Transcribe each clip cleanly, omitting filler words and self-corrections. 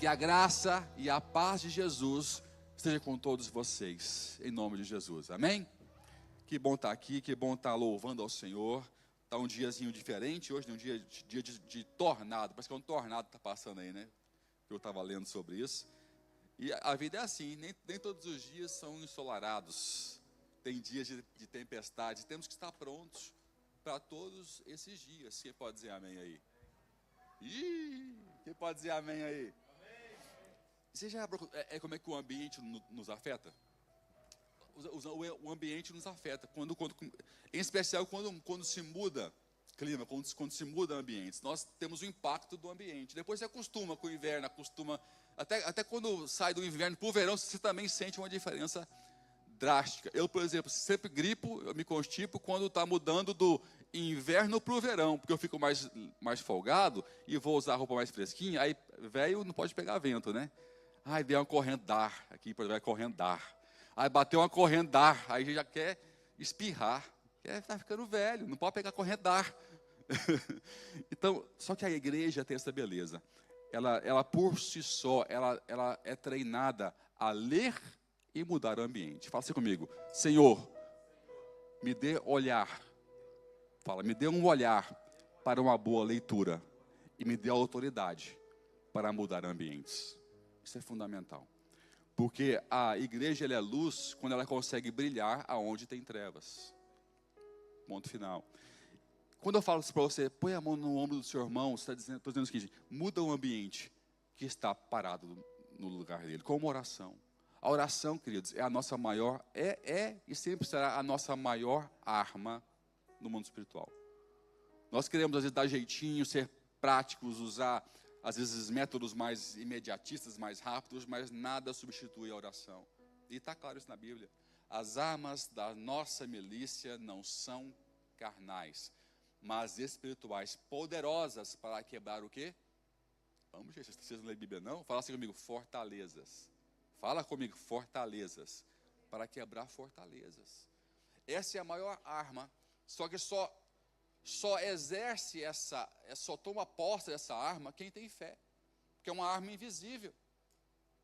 Que a graça e a paz de Jesus esteja com todos vocês, em nome de Jesus, amém? Que bom estar aqui, que bom estar louvando ao Senhor. Está um diazinho diferente hoje, um dia de tornado, parece que é um tornado que está passando aí, né? Eu estava lendo sobre isso. E a vida é assim, nem todos os dias são ensolarados. Tem dias de tempestade, temos que estar prontos para todos esses dias. Quem pode dizer amém aí? Quem pode dizer amém aí? Você já como é que o ambiente nos afeta? O ambiente nos afeta, em especial quando se muda clima, quando se muda ambientes. Nós temos o impacto do ambiente. Depois você acostuma com o inverno, até quando sai do inverno para o verão, você também sente uma diferença drástica. Eu, por exemplo, sempre gripo, eu me constipo quando está mudando do inverno para o verão, porque eu fico mais folgado e vou usar roupa mais fresquinha. Aí, velho, não pode pegar vento, né? Ai, veio uma corrente d'ar, aqui vai corrente d'ar. Aí bateu uma corrente d'ar, aí já quer espirrar. Está ficando velho, não pode pegar corrente d'ar. Então, só que a igreja tem essa beleza. Ela por si só, ela é treinada a ler e mudar o ambiente. Fala assim comigo: Senhor, me dê olhar. Fala, me dê um olhar para uma boa leitura. E me dê autoridade para mudar ambientes. Isso é fundamental. Porque a igreja ela é luz quando ela consegue brilhar aonde tem trevas. Ponto final. Quando eu falo isso para você, põe a mão no ombro do seu irmão, estou dizendo o seguinte: muda o ambiente que está parado no lugar dele, com uma oração. A oração, queridos, é a nossa maior, e sempre será a nossa maior arma no mundo espiritual. Nós queremos, às vezes, dar jeitinho, ser práticos, usar, às vezes, métodos mais imediatistas, mais rápidos, mas nada substitui a oração. E está claro isso na Bíblia. As armas da nossa milícia não são carnais, mas espirituais, poderosas para quebrar o quê? Vamos, gente, vocês não lêem Bíblia não? Fala assim comigo: fortalezas. Fala comigo: fortalezas. Para quebrar fortalezas. Essa é a maior arma, só que só exerce só toma posse dessa arma quem tem fé. Porque é uma arma invisível.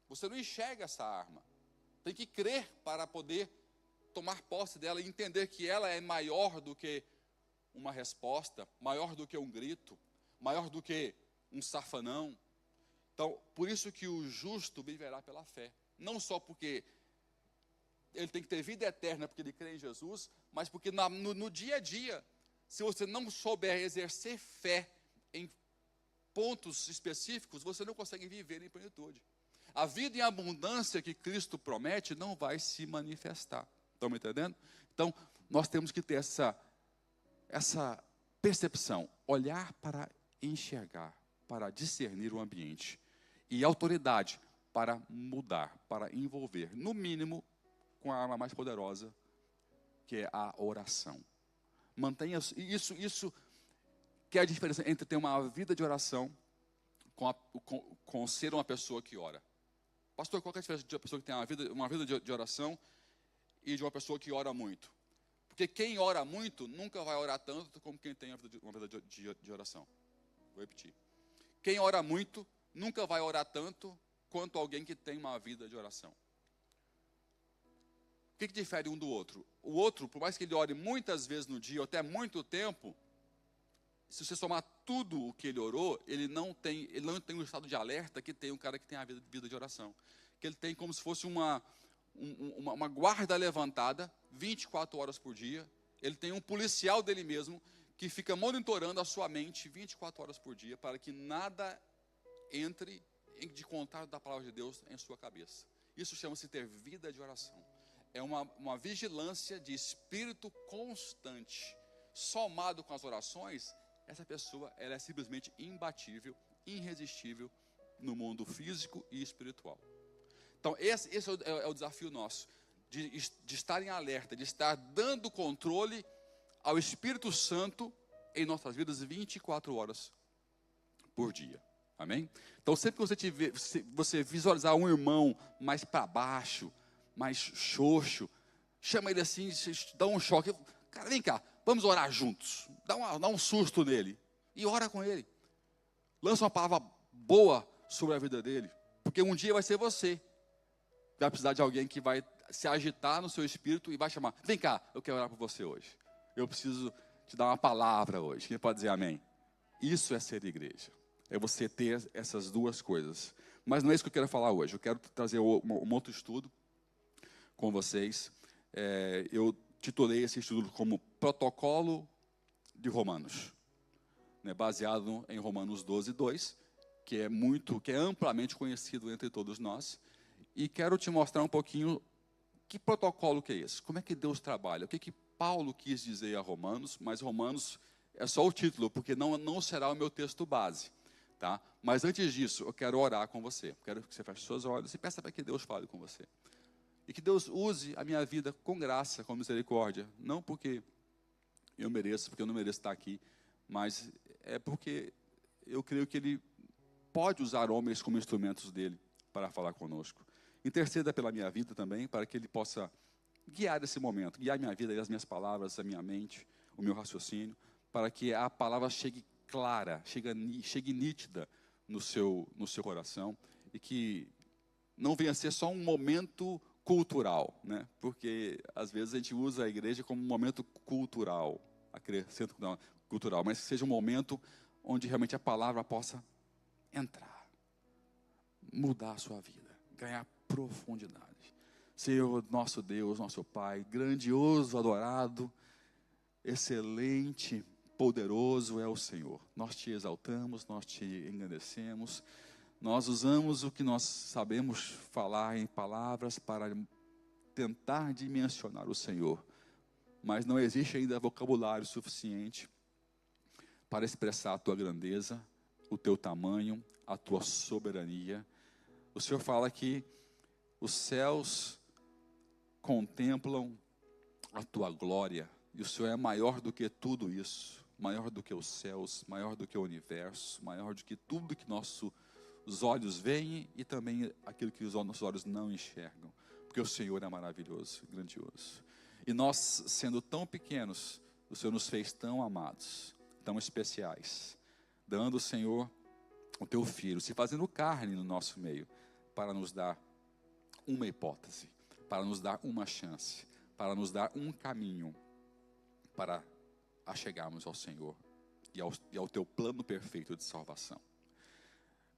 Você não enxerga essa arma. Tem que crer para poder tomar posse dela e entender que ela é maior do que uma resposta, maior do que um grito, maior do que um safanão. Então, por isso que o justo viverá pela fé. Não só porque ele tem que ter vida eterna, porque ele crê em Jesus, mas porque no dia a dia, se você não souber exercer fé em pontos específicos, você não consegue viver em plenitude. A vida em abundância que Cristo promete não vai se manifestar. Estão me entendendo? Então, nós temos que ter essa percepção, olhar para enxergar, para discernir o ambiente. E autoridade para mudar, para envolver, no mínimo, com a arma mais poderosa, que é a oração. Mantenha isso que é a diferença entre ter uma vida de oração com ser uma pessoa que ora. Pastor, qual é a diferença de uma pessoa que tem uma vida de oração e de uma pessoa que ora muito? Porque quem ora muito nunca vai orar tanto como quem tem uma vida de oração. Vou repetir. Quem ora muito nunca vai orar tanto quanto alguém que tem uma vida de oração. O que difere um do outro? O outro, por mais que ele ore muitas vezes no dia, ou até muito tempo, se você somar tudo o que ele orou, ele não tem um estado de alerta que tem um cara que tem a vida de oração. Que ele tem como se fosse uma guarda levantada, 24 horas por dia. Ele tem um policial dele mesmo, que fica monitorando a sua mente 24 horas por dia, para que nada entre de contato da palavra de Deus em sua cabeça. Isso chama-se ter vida de oração. É uma vigilância de espírito constante. Somado com as orações, essa pessoa ela é simplesmente imbatível, irresistível no mundo físico e espiritual. Então, esse é o desafio nosso, de estar em alerta, de estar dando controle ao Espírito Santo em nossas vidas 24 horas por dia. Amém? Então, sempre que você visualizar um irmão mais para baixo, mais xoxo, chama ele assim, dá um choque. Cara, vem cá, vamos orar juntos. Dá um susto nele e ora com ele. Lança uma palavra boa sobre a vida dele. Porque um dia vai ser você. Vai precisar de alguém que vai se agitar no seu espírito e vai chamar. Vem cá, eu quero orar por você hoje. Eu preciso te dar uma palavra hoje. Quem pode dizer amém? Isso é ser igreja. É você ter essas duas coisas. Mas não é isso que eu quero falar hoje. Eu quero trazer um outro estudo com vocês. Eu titulei esse estudo como Protocolo de Romanos, né, baseado em Romanos 12:2, que é amplamente conhecido entre todos nós. E quero te mostrar um pouquinho que protocolo que é esse, como é que Deus trabalha, o que Paulo quis dizer a Romanos, mas Romanos é só o título, porque não será o meu texto base, tá? Mas antes disso, eu quero orar com você, quero que você feche seus olhos e peça para que Deus fale com você. E que Deus use a minha vida com graça, com misericórdia, não porque eu mereço, porque eu não mereço estar aqui, mas é porque eu creio que Ele pode usar homens como instrumentos dEle para falar conosco. Interceda pela minha vida também, para que Ele possa guiar esse momento, guiar minha vida, as minhas palavras, a minha mente, o meu raciocínio, para que a palavra chegue clara, chegue nítida no seu coração, e que não venha a ser só um momento cultural, né? Porque às vezes a gente usa a igreja como um momento cultural, acrescento cultural, mas que seja um momento onde realmente a palavra possa entrar, mudar a sua vida, ganhar profundidade. Senhor, nosso Deus, nosso Pai, grandioso, adorado, excelente, poderoso é o Senhor. Nós te exaltamos, nós te engrandecemos, nós usamos o que nós sabemos falar em palavras para tentar dimensionar o Senhor, mas não existe ainda vocabulário suficiente para expressar a tua grandeza, o teu tamanho, a tua soberania. O Senhor fala que os céus contemplam a tua glória, e o Senhor é maior do que tudo isso, maior do que os céus, maior do que o universo, maior do que tudo que nossos olhos veem e também aquilo que os nossos olhos não enxergam, porque o Senhor é maravilhoso, grandioso. E nós, sendo tão pequenos, o Senhor nos fez tão amados, tão especiais, dando, Senhor, o teu Filho, se fazendo carne no nosso meio, para nos dar uma hipótese, para nos dar uma chance, para nos dar um caminho, para chegarmos ao Senhor e ao teu plano perfeito de salvação.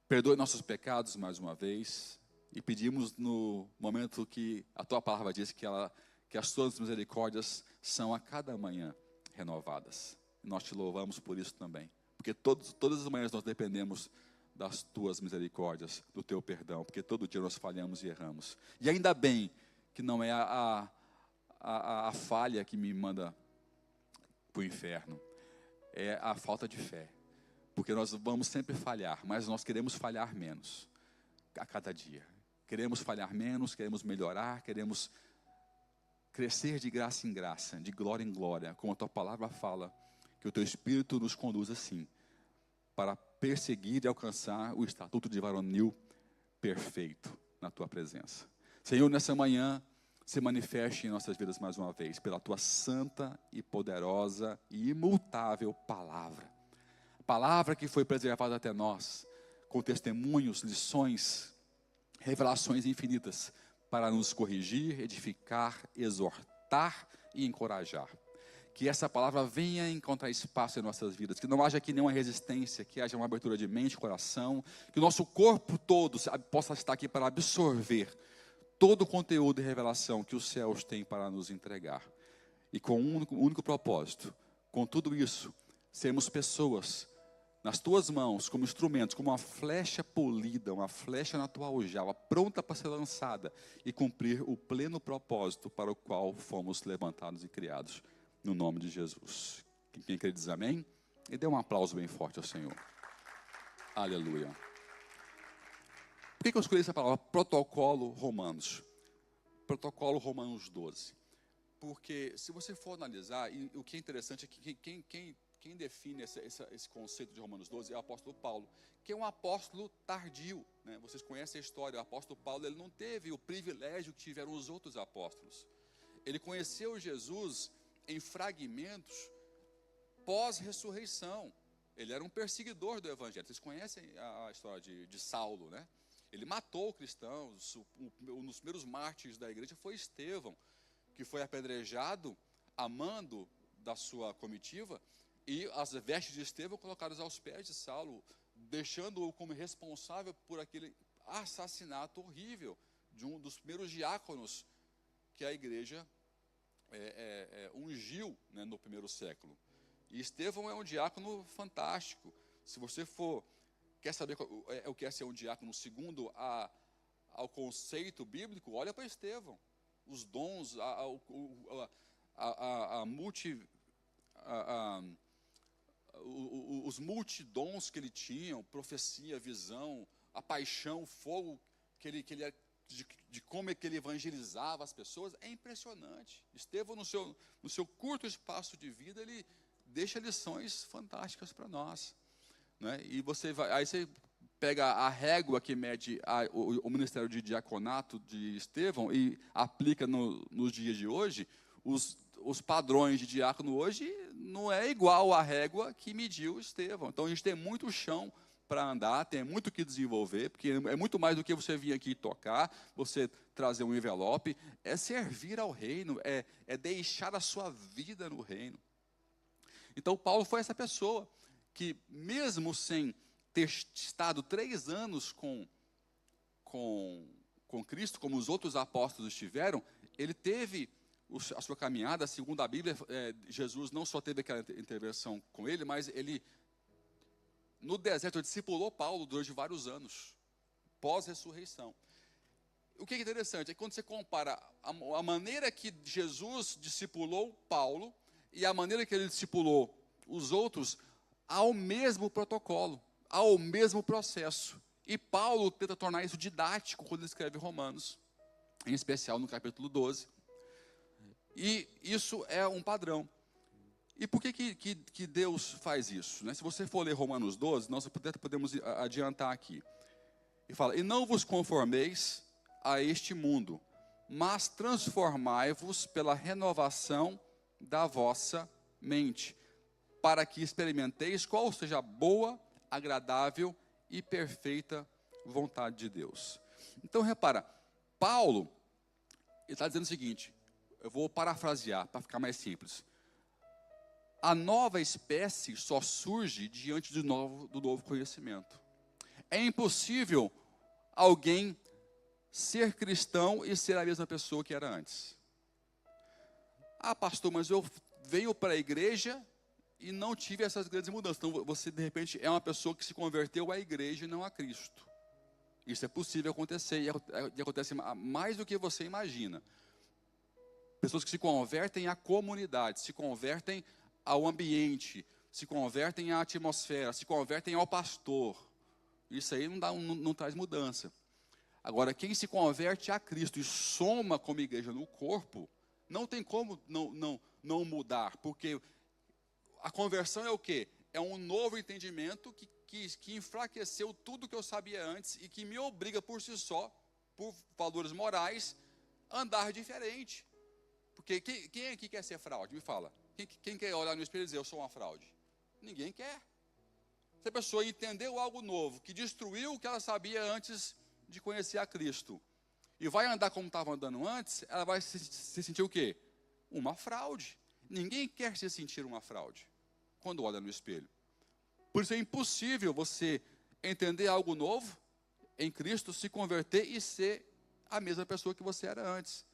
Perdoe nossos pecados mais uma vez, e pedimos no momento que a tua palavra diz que as tuas misericórdias são a cada manhã renovadas. Nós te louvamos por isso também, porque todas as manhãs nós dependemos das tuas misericórdias, do teu perdão, porque todo dia nós falhamos e erramos. E ainda bem que não é a falha que me manda para o inferno, é a falta de fé, porque nós vamos sempre falhar, mas nós queremos falhar menos a cada dia. Queremos falhar menos, queremos melhorar, queremos crescer de graça em graça, de glória em glória, como a tua palavra fala, que o teu Espírito nos conduz assim, para perseguir e alcançar o estatuto de varonil perfeito na tua presença. Senhor, nessa manhã, se manifeste em nossas vidas mais uma vez, pela tua santa e poderosa e imutável palavra. Palavra que foi preservada até nós, com testemunhos, lições, revelações infinitas, para nos corrigir, edificar, exortar e encorajar. Que essa palavra venha encontrar espaço em nossas vidas, que não haja aqui nenhuma resistência, que haja uma abertura de mente e coração, que o nosso corpo todo possa estar aqui para absorver todo o conteúdo e revelação que os céus têm para nos entregar. E com um único propósito, com tudo isso, sermos pessoas nas tuas mãos, como instrumentos, como uma flecha polida, uma flecha na tua aljava, pronta para ser lançada e cumprir o pleno propósito para o qual fomos levantados e criados, no nome de Jesus. Quem quer dizer amém? E dê um aplauso bem forte ao Senhor. Aleluia. Por que eu escolhi essa palavra? Protocolo Romanos. Protocolo Romanos 12. Porque se você for analisar, e o que é interessante é que quem define esse conceito de Romanos 12 é o apóstolo Paulo, que é um apóstolo tardio, né? Vocês conhecem a história, o apóstolo Paulo ele não teve o privilégio que tiveram os outros apóstolos. Ele conheceu Jesus em fragmentos pós-ressurreição. Ele era um perseguidor do evangelho. Vocês conhecem a história de Saulo, né? Ele matou cristãos. Um dos primeiros mártires da igreja foi Estevão, que foi apedrejado a mando da sua comitiva, e as vestes de Estevão colocadas aos pés de Saulo, deixando-o como responsável por aquele assassinato horrível de um dos primeiros diáconos que a igreja ungiu, né, no primeiro século. E Estevão é um diácono fantástico. Se você quer saber o que é ser um diácono segundo ao conceito bíblico, olha para Estevão. Os dons, os multidons que ele tinha, profecia, visão, a paixão, o fogo de como é que ele evangelizava as pessoas, é impressionante. Estevão, no seu curto espaço de vida, ele deixa lições fantásticas para nós, né? E aí você pega a régua que mede o ministério de diaconato de Estevão e aplica nos dias de hoje. Os padrões de diácono hoje não é igual à régua que mediu Estevão. Então a gente tem muito chão para andar, tem muito o que desenvolver, porque é muito mais do que você vir aqui tocar, você trazer um envelope, é servir ao reino, é deixar a sua vida no reino. Então Paulo foi essa pessoa que, mesmo sem ter estado 3 anos com Cristo, como os outros apóstolos tiveram, ele teve a sua caminhada. Segundo a Bíblia, Jesus não só teve aquela intervenção com ele, mas ele, no deserto, discipulou Paulo durante vários anos, pós-ressurreição. O que é interessante é que quando você compara a maneira que Jesus discipulou Paulo e a maneira que ele discipulou os outros, há o mesmo protocolo, há o mesmo processo. E Paulo tenta tornar isso didático quando ele escreve Romanos, em especial no capítulo 12. E isso é um padrão. E por que Deus faz isso, né? Se você for ler Romanos 12, nós podemos adiantar aqui. E fala: e não vos conformeis a este mundo, mas transformai-vos pela renovação da vossa mente, para que experimenteis qual seja a boa, agradável e perfeita vontade de Deus. Então repara, Paulo está dizendo o seguinte, eu vou parafrasear para ficar mais simples. A nova espécie só surge diante do novo conhecimento. É impossível alguém ser cristão e ser a mesma pessoa que era antes. Ah, pastor, mas eu venho para a igreja e não tive essas grandes mudanças. Então você, de repente, é uma pessoa que se converteu à igreja e não a Cristo. Isso é possível acontecer, e acontece mais do que você imagina. Pessoas que se convertem à comunidade, se convertem ao ambiente, se convertem à atmosfera, se convertem ao pastor. Isso aí não traz mudança. Agora, quem se converte a Cristo e soma como igreja no corpo, não tem como não mudar, porque a conversão é o quê? É um novo entendimento que enfraqueceu tudo que eu sabia antes e que me obriga por si só, por valores morais, a andar diferente. Porque quem aqui quer ser fraude? Me fala. Quem quer olhar no espelho e dizer, eu sou uma fraude? Ninguém quer. Se a pessoa entendeu algo novo, que destruiu o que ela sabia antes de conhecer a Cristo, e vai andar como estava andando antes, ela vai se sentir o quê? Uma fraude. Ninguém quer se sentir uma fraude quando olha no espelho. Por isso é impossível você entender algo novo em Cristo, se converter e ser a mesma pessoa que você era antes.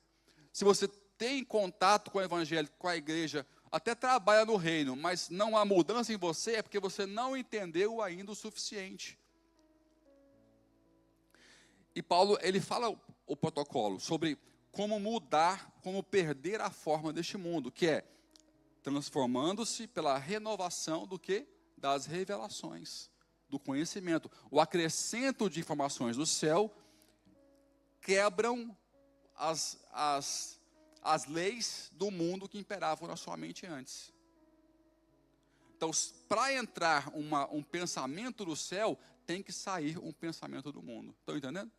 Se você tem contato com o evangelho, com a igreja, até trabalha no reino, mas não há mudança em você, é porque você não entendeu ainda o suficiente. E Paulo, ele fala o protocolo sobre como mudar, como perder a forma deste mundo, que é transformando-se pela renovação do quê? Das revelações, do conhecimento. O acrescento de informações do céu quebram as leis do mundo que imperavam na sua mente antes. Então, para entrar um pensamento do céu, tem que sair um pensamento do mundo. Estão entendendo?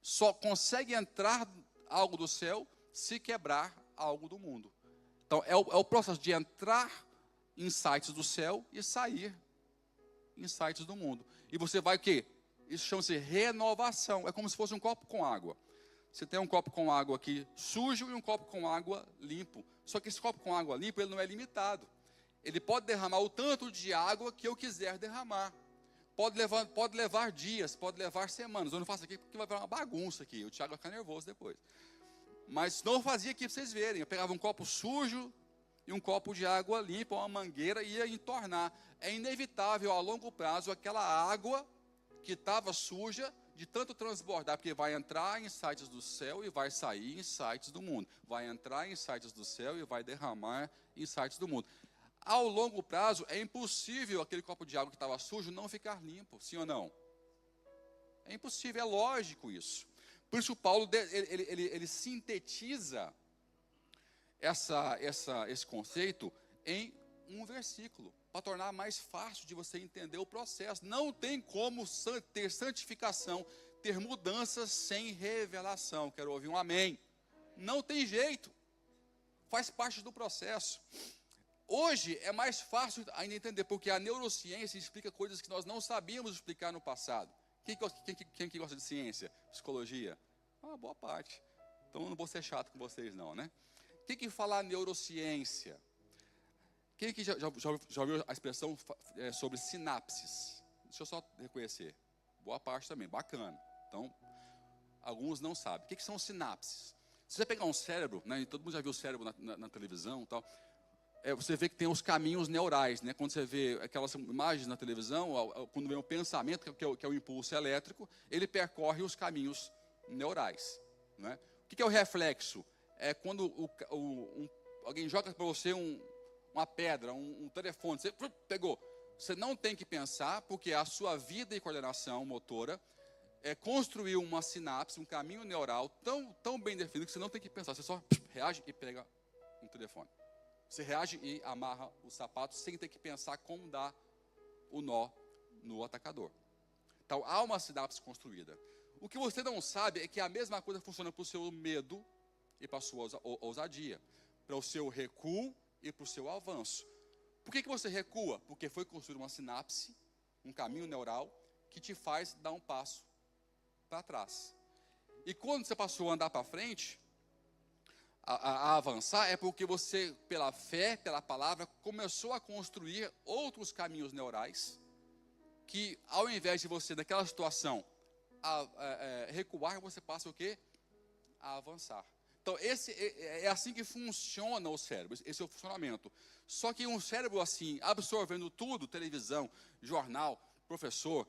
Só consegue entrar algo do céu se quebrar algo do mundo. Então, é o processo de entrar insights do céu e sair insights do mundo. E você vai o quê? Isso chama-se renovação. É como se fosse um copo com água. Você tem um copo com água aqui sujo e um copo com água limpo. Só que esse copo com água limpo, ele não é limitado. Ele pode derramar o tanto de água que eu quiser derramar. Pode levar dias, pode levar semanas. Eu não faço aqui porque vai virar uma bagunça aqui. O Thiago vai ficar nervoso depois. Mas não fazia aqui para vocês verem. Eu pegava um copo sujo e um copo de água limpa, uma mangueira, e ia entornar. É inevitável, a longo prazo, aquela água que estava suja, de tanto transbordar, porque vai entrar em sites do céu e vai sair em sites do mundo. Vai entrar em sites do céu e vai derramar em sites do mundo. Ao longo prazo, é impossível aquele copo de água que estava sujo não ficar limpo, sim ou não? É impossível, é lógico isso. Por isso, Paulo, ele sintetiza esse conceito em um versículo, para tornar mais fácil de você entender o processo. Não tem como ter santificação, ter mudanças sem revelação. Quero ouvir um amém. Não tem jeito. Faz parte do processo. Hoje é mais fácil ainda entender, porque a neurociência explica coisas que nós não sabíamos explicar no passado. Quem que gosta de ciência? Psicologia? Ah, boa parte. Então eu não vou ser chato com vocês não, né? O que fala a neurociência? Quem aqui já ouviu a expressão sobre sinapses? Deixa eu só reconhecer. Boa parte também, bacana. Então, alguns não sabem. O que são sinapses? Se você pegar um cérebro, né, todo mundo já viu o cérebro na televisão e tal, você vê que tem os caminhos neurais, né? Quando você vê aquelas imagens na televisão, quando vem o pensamento, que é o impulso elétrico, ele percorre os caminhos neurais. Né? O que é o reflexo? É quando alguém joga para você uma pedra, um telefone, você pegou. Você não tem que pensar, porque a sua vida e coordenação motora construiu uma sinapse, um caminho neural tão bem definido que você não tem que pensar. Você só reage e pega um telefone. Você reage e amarra o sapato sem ter que pensar como dar o nó no atacador. Então, há uma sinapse construída. O que você não sabe é que a mesma coisa funciona para o seu medo e para a sua ousadia, para o seu recuo e para o seu avanço. Por que você recua? Porque foi construída uma sinapse, um caminho neural, que te faz dar um passo para trás. E quando você passou a andar para frente, a avançar, é porque você, pela fé, pela palavra, começou a construir outros caminhos neurais, que ao invés de você, naquela situação, recuar, você passa o quê? A avançar. Então, é assim que funciona o cérebro, esse é o funcionamento. Só que um cérebro assim, absorvendo tudo, televisão, jornal, professor,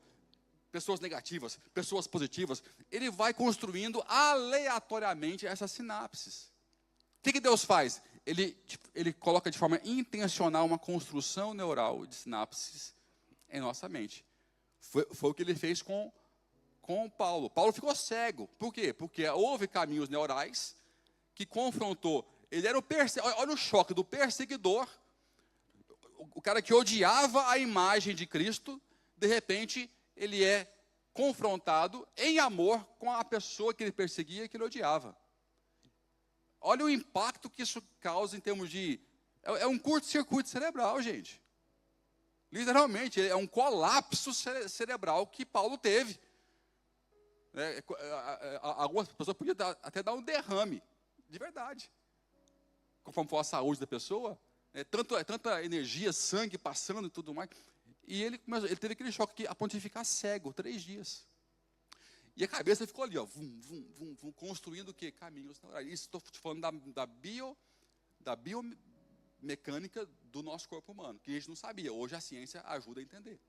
pessoas negativas, pessoas positivas, ele vai construindo aleatoriamente essas sinapses. O que Deus faz? Ele coloca de forma intencional uma construção neural de sinapses em nossa mente. Foi o que ele fez com Paulo. Paulo ficou cego. Por quê? Porque houve caminhos neurais que confrontou. Ele era olha o choque do perseguidor, o cara que odiava a imagem de Cristo, de repente ele é confrontado em amor com a pessoa que ele perseguia e que ele odiava. Olha o impacto que isso causa em termos de... É um curto-circuito cerebral, gente. Literalmente, é um colapso cerebral que Paulo teve. Algumas pessoas podiam até dar um derrame, de verdade. Conforme for a saúde da pessoa, tanta energia, sangue passando e tudo mais. E ele teve aquele choque a ponto de ficar cego 3 dias. E a cabeça ficou ali, ó, construindo o quê? Caminhos neurais. Isso estou te falando da biomecânica do nosso corpo humano, que a gente não sabia. Hoje a ciência ajuda a entender.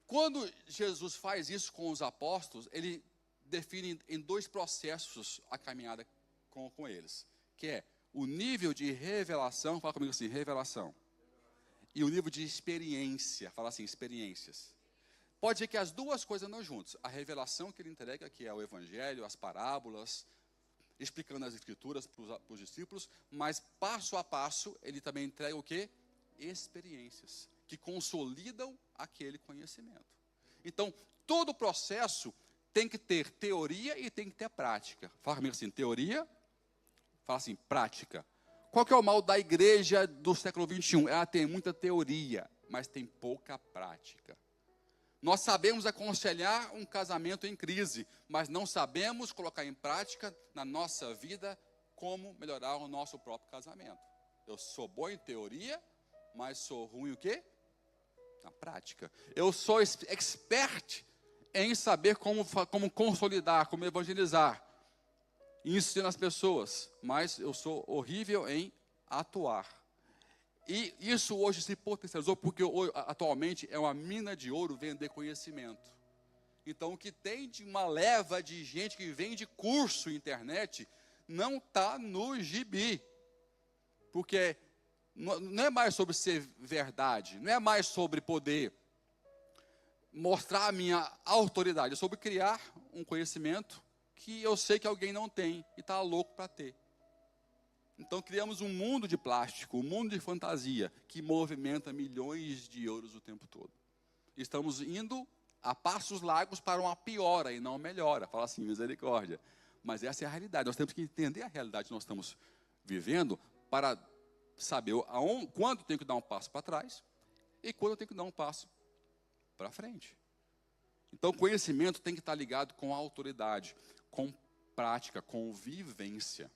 Quando Jesus faz isso com os apóstolos, ele define em 2 processos a caminhada com eles, que é o nível de revelação, fala comigo assim, revelação, e o nível de experiência, fala assim, experiências. Pode ser que as 2 coisas andam juntas. A revelação que ele entrega, que é o evangelho, as parábolas, explicando as escrituras para os discípulos, mas passo a passo ele também entrega o quê? Experiências, que consolidam aquele conhecimento. Então, todo o processo tem que ter teoria e tem que ter prática. Fala comigo assim, teoria, fala assim, prática. Qual que é o mal da igreja do século XXI? Ela tem muita teoria, mas tem pouca prática. Nós sabemos aconselhar um casamento em crise, mas não sabemos colocar em prática na nossa vida como melhorar o nosso próprio casamento. Eu sou bom em teoria, mas sou ruim o quê? Na prática. Eu sou expert em saber como consolidar, como evangelizar, ensinar as pessoas, mas eu sou horrível em atuar. E isso hoje se potencializou porque atualmente é uma mina de ouro vender conhecimento. Então o que tem de uma leva de gente que vende curso na internet não está no gibi. Porque não é mais sobre ser verdade, não é mais sobre poder mostrar a minha autoridade, é sobre criar um conhecimento que eu sei que alguém não tem e está louco para ter. Então criamos um mundo de plástico, um mundo de fantasia, que movimenta milhões de euros o tempo todo. Estamos indo a passos largos para uma piora e não uma melhora. Fala assim, misericórdia. Mas essa é a realidade. Nós temos que entender a realidade que nós estamos vivendo para saber quando eu tenho que dar um passo para trás e quando eu tenho que dar um passo para frente. Então, conhecimento tem que estar ligado com autoridade, com prática, com vivência.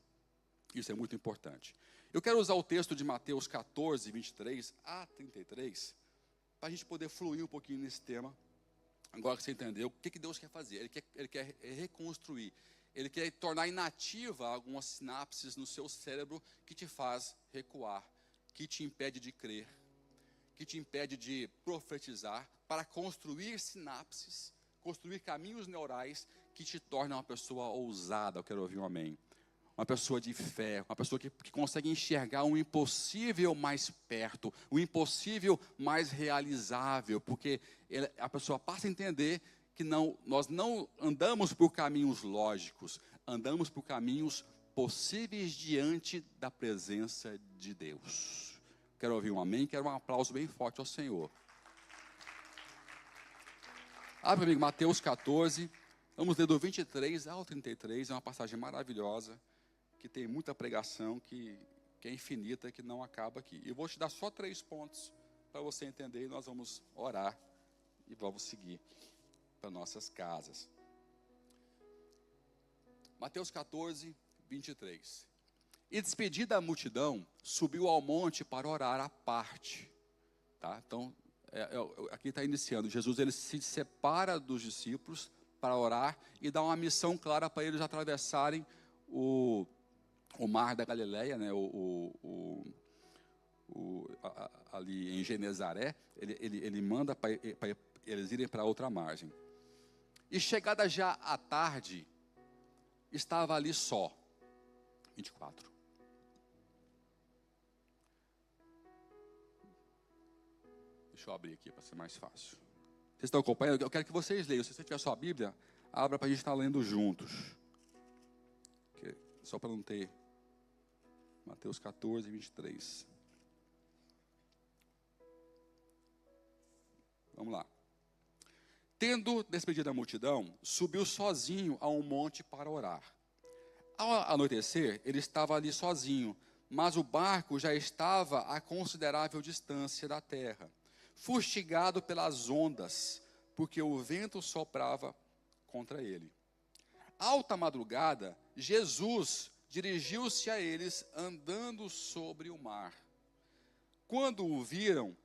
Isso é muito importante. Eu quero usar o texto de Mateus 14, 23 a 33, para a gente poder fluir um pouquinho nesse tema. Agora que você entendeu, o que Deus quer fazer? Ele quer reconstruir. Ele quer tornar inativa algumas sinapses no seu cérebro que te faz recuar, que te impede de crer, que te impede de profetizar, para construir sinapses, construir caminhos neurais que te tornam uma pessoa ousada. Eu quero ouvir um amém. Uma pessoa de fé, uma pessoa que consegue enxergar um impossível mais perto, o impossível mais realizável, porque a pessoa passa a entender que nós não andamos por caminhos lógicos, andamos por caminhos possíveis diante da presença de Deus. Quero ouvir um amém, quero um aplauso bem forte ao Senhor. Abre comigo Mateus 14, vamos ler do 23 ao 33, é uma passagem maravilhosa, que tem muita pregação, que é infinita, que não acaba aqui. Eu vou te dar só 3 pontos para você entender e nós vamos orar e vamos seguir para nossas casas. Mateus 14, 23. E despedida a multidão, subiu ao monte para orar à parte. Tá? Então, aqui está iniciando. Jesus ele se separa dos discípulos para orar e dá uma missão clara para eles atravessarem o mar da Galileia, né, ali em Genezaré. Ele manda para eles irem para outra margem. E chegada já à tarde, estava ali só. 24. Deixa eu abrir aqui para ser mais fácil. Vocês estão acompanhando? Eu quero que vocês leiam. Se você tiver sua Bíblia, abra para a gente estar lendo juntos. Só para não ter. Mateus 14, 23. Vamos lá. Tendo despedido a multidão, subiu sozinho a um monte para orar. Ao anoitecer, ele estava ali sozinho, mas o barco já estava a considerável distância da terra, fustigado pelas ondas, porque o vento soprava contra ele. Alta madrugada, Jesus dirigiu-se a eles andando sobre o mar. Quando o viram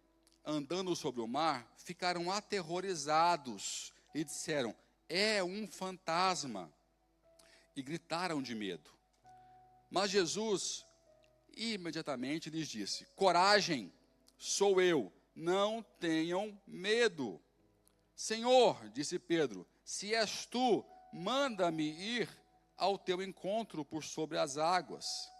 andando sobre o mar, ficaram aterrorizados e disseram: é um fantasma. E gritaram de medo. Mas Jesus imediatamente lhes disse: coragem, sou eu, não tenham medo. Senhor, disse Pedro, se és tu, manda-me ir ao teu encontro por sobre as águas.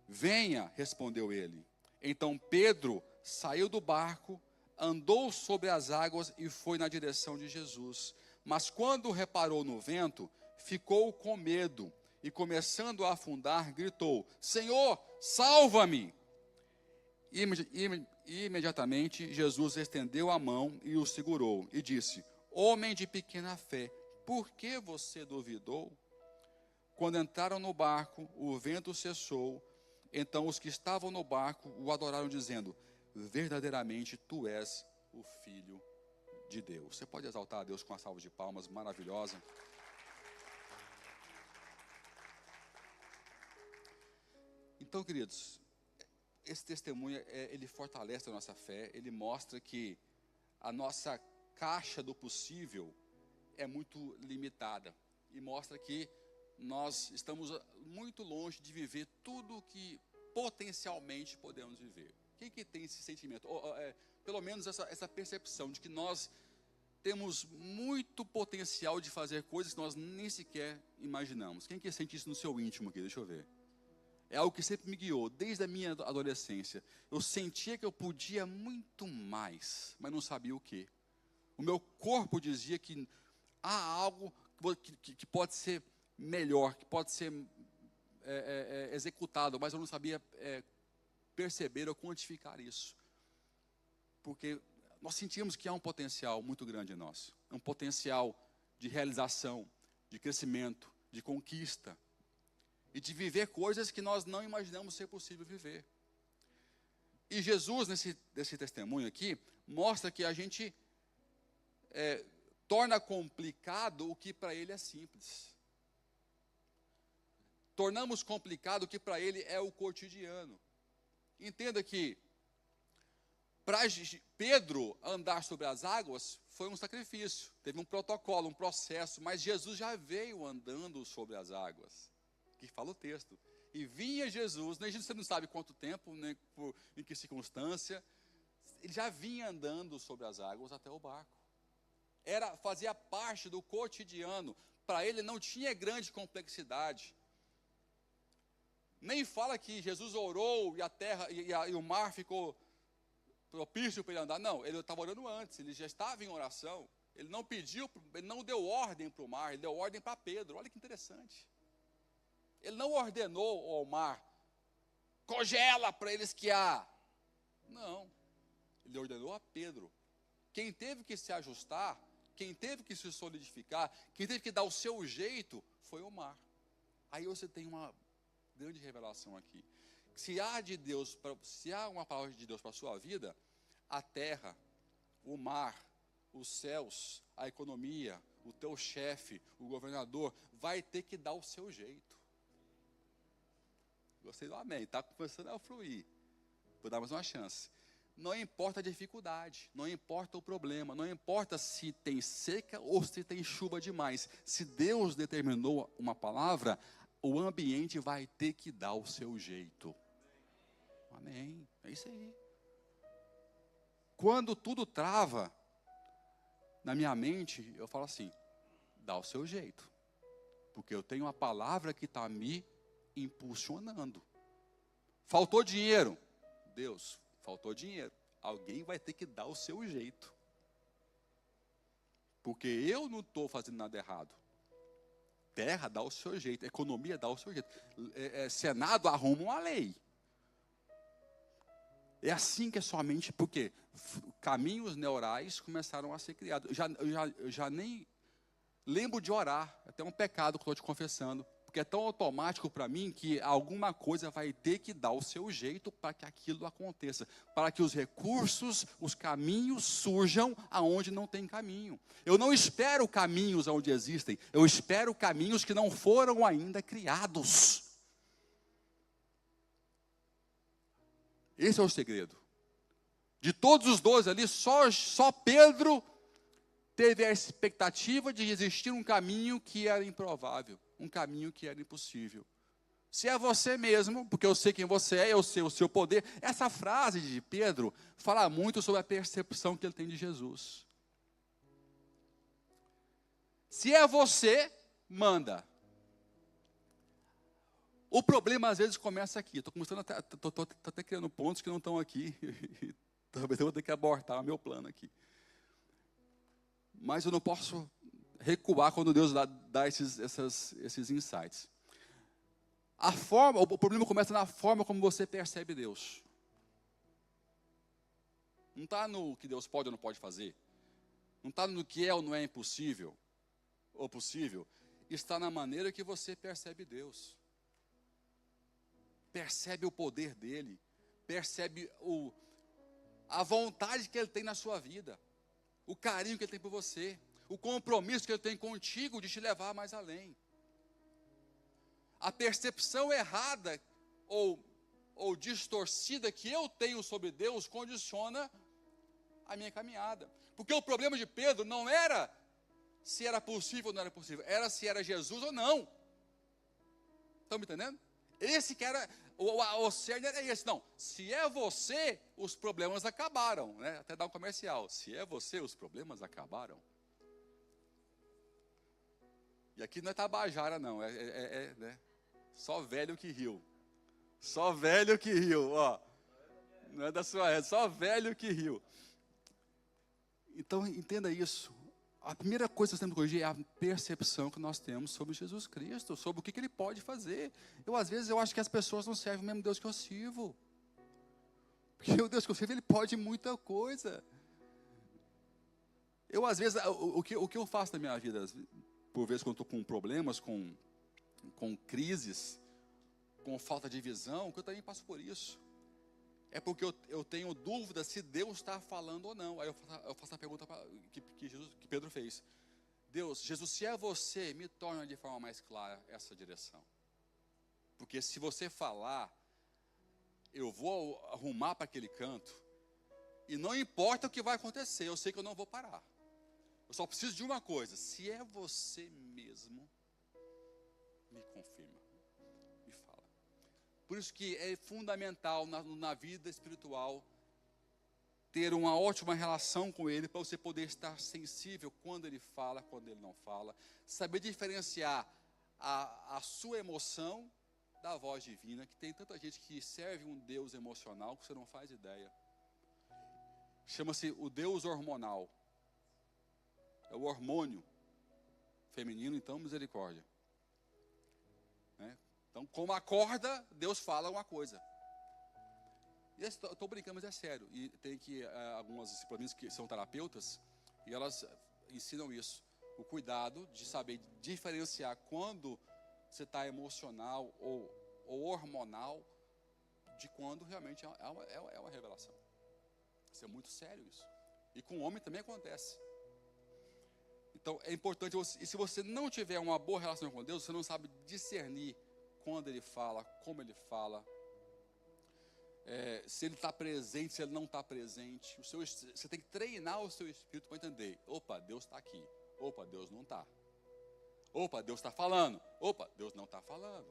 Venha, respondeu ele. Então Pedro saiu do barco, andou sobre as águas e foi na direção de Jesus. Mas quando reparou no vento, ficou com medo e, começando a afundar, gritou: Senhor, salva-me! Imediatamente Jesus estendeu a mão e o segurou e disse: homem de pequena fé, por que você duvidou? Quando entraram no barco, o vento cessou. Então os que estavam no barco o adoraram, dizendo: verdadeiramente tu és o Filho de Deus. Você pode exaltar a Deus com uma salva de palmas maravilhosa. Então, queridos, esse testemunho, ele fortalece a nossa fé, ele mostra que a nossa caixa do possível é muito limitada. E mostra que nós estamos muito longe de viver tudo o que potencialmente podemos viver. Quem que tem esse sentimento? Pelo menos essa percepção de que nós temos muito potencial de fazer coisas que nós nem sequer imaginamos. Quem que sente isso no seu íntimo aqui? Deixa eu ver. É algo que sempre me guiou, desde a minha adolescência. Eu sentia que eu podia muito mais, mas não sabia o quê. O meu corpo dizia que há algo que pode ser melhor, que pode ser executado, mas eu não sabia perceber ou quantificar isso. Porque nós sentimos que há um potencial muito grande em nós. Um potencial de realização, de crescimento, de conquista. E de viver coisas que nós não imaginamos ser possível viver. E Jesus, nesse testemunho aqui, mostra que a gente torna complicado o que para ele é simples. Tornamos complicado o que para ele é o cotidiano. Entenda que para Pedro andar sobre as águas foi um sacrifício, teve um protocolo, um processo, mas Jesus já veio andando sobre as águas, que fala o texto. E vinha Jesus, você não sabe quanto tempo, nem em que circunstância, ele já vinha andando sobre as águas até o barco. Fazia parte do cotidiano, para ele não tinha grande complexidade. Nem fala que Jesus orou e a terra e o mar ficou propício para ele andar. Não, ele estava orando antes, ele já estava em oração. Ele não pediu, ele não deu ordem para o mar, ele deu ordem para Pedro. Olha que interessante. Ele não ordenou ao mar, congela para ele esquiar. Não, ele ordenou a Pedro. Quem teve que se ajustar, quem teve que se solidificar, quem teve que dar o seu jeito, foi o mar. Aí você tem uma grande revelação aqui. Se há uma palavra de Deus para a sua vida, a terra, o mar, os céus, a economia, o teu chefe, o governador, vai ter que dar o seu jeito. Gostei do amém, está começando a fluir. Vou dar mais uma chance. Não importa a dificuldade, não importa o problema, não importa se tem seca ou se tem chuva demais. Se Deus determinou uma palavra, o ambiente vai ter que dar o seu jeito. Amém, é isso aí. Quando tudo trava na minha mente, eu falo assim, dá o seu jeito. Porque eu tenho uma palavra que está me impulsionando. Faltou dinheiro. Deus, faltou dinheiro. Alguém vai ter que dar o seu jeito. Porque eu não estou fazendo nada errado. Terra dá o seu jeito. Economia dá o seu jeito. Senado arruma uma lei. É assim que é somente porque caminhos neurais começaram a ser criados. Eu já nem lembro de orar. É até um pecado que estou te confessando. Porque é tão automático para mim que alguma coisa vai ter que dar o seu jeito para que aquilo aconteça. Para que os recursos, os caminhos surjam aonde não tem caminho. Eu não espero caminhos onde existem. Eu espero caminhos que não foram ainda criados. Esse é o segredo. De todos os 12 ali, só Pedro teve a expectativa de existir um caminho que era improvável, um caminho que era impossível. Se é você mesmo, porque eu sei quem você é, eu sei o seu poder. Essa frase de Pedro fala muito sobre a percepção que ele tem de Jesus. Se é você, manda. O problema às vezes começa aqui. Estou começando até criando pontos que não estão aqui. Talvez eu vou ter que abortar o meu plano aqui. Mas eu não posso recuar quando Deus dá esses insights. O problema começa na forma como você percebe Deus. Não está no que Deus pode ou não pode fazer. Não está no que é ou não é impossível ou possível. Está na maneira que você percebe Deus. Percebe o poder dEle. Percebe a vontade que Ele tem na sua vida. o carinho que Ele tem por você, o compromisso que Ele tem contigo de te levar mais além. A percepção errada ou distorcida que eu tenho sobre Deus condiciona a minha caminhada. Porque o problema de Pedro não era se era possível ou não era possível, era se era Jesus ou não. Estão me entendendo? Esse que era, o cerne era esse. Não, se é você, os problemas acabaram. Né? Até dar um comercial. Se é você, os problemas acabaram. E aqui não é Tabajara, não. Né? Só velho que riu. Só velho que riu, ó. Não é da sua época, só velho que riu. Então, entenda isso. A primeira coisa que nós temos que corrigir é a percepção que nós temos sobre Jesus Cristo, sobre o que Ele pode fazer. Às vezes, eu acho que as pessoas não servem o mesmo Deus que eu sirvo. Porque o Deus que eu sirvo, Ele pode muita coisa. Às vezes, o que eu faço na minha vida, por vezes, quando estou com problemas, com crises, com falta de visão, que eu também passo por isso. É porque eu tenho dúvida se Deus está falando ou não. Aí eu faço a pergunta que Pedro fez. Deus, Jesus, se é você, me torna de forma mais clara essa direção. Porque se você falar, eu vou arrumar para aquele canto, e não importa o que vai acontecer, eu sei que eu não vou parar. Eu só preciso de uma coisa, se é você mesmo, me confirma. Por isso que é fundamental na vida espiritual ter uma ótima relação com Ele, para você poder estar sensível quando Ele fala, quando Ele não fala. Saber diferenciar a sua emoção da voz divina, que tem tanta gente que serve um Deus emocional que você não faz ideia. Chama-se o Deus hormonal. É o hormônio feminino, então, misericórdia. Né? Então, como acorda, Deus fala uma coisa. Eu estou brincando, mas é sério. E tem algumas disciplinas que são terapeutas, e elas ensinam isso. O cuidado de saber diferenciar quando você está emocional ou hormonal, de quando realmente é uma revelação. Isso é muito sério isso. E com o homem também acontece. Então, é importante, e se você não tiver uma boa relação com Deus, você não sabe discernir quando Ele fala, como Ele fala, se Ele está presente, se Ele não está presente. Você tem que treinar o seu espírito para entender. Opa, Deus está aqui. Opa, Deus não está. Opa, Deus está falando. Opa, Deus não está falando.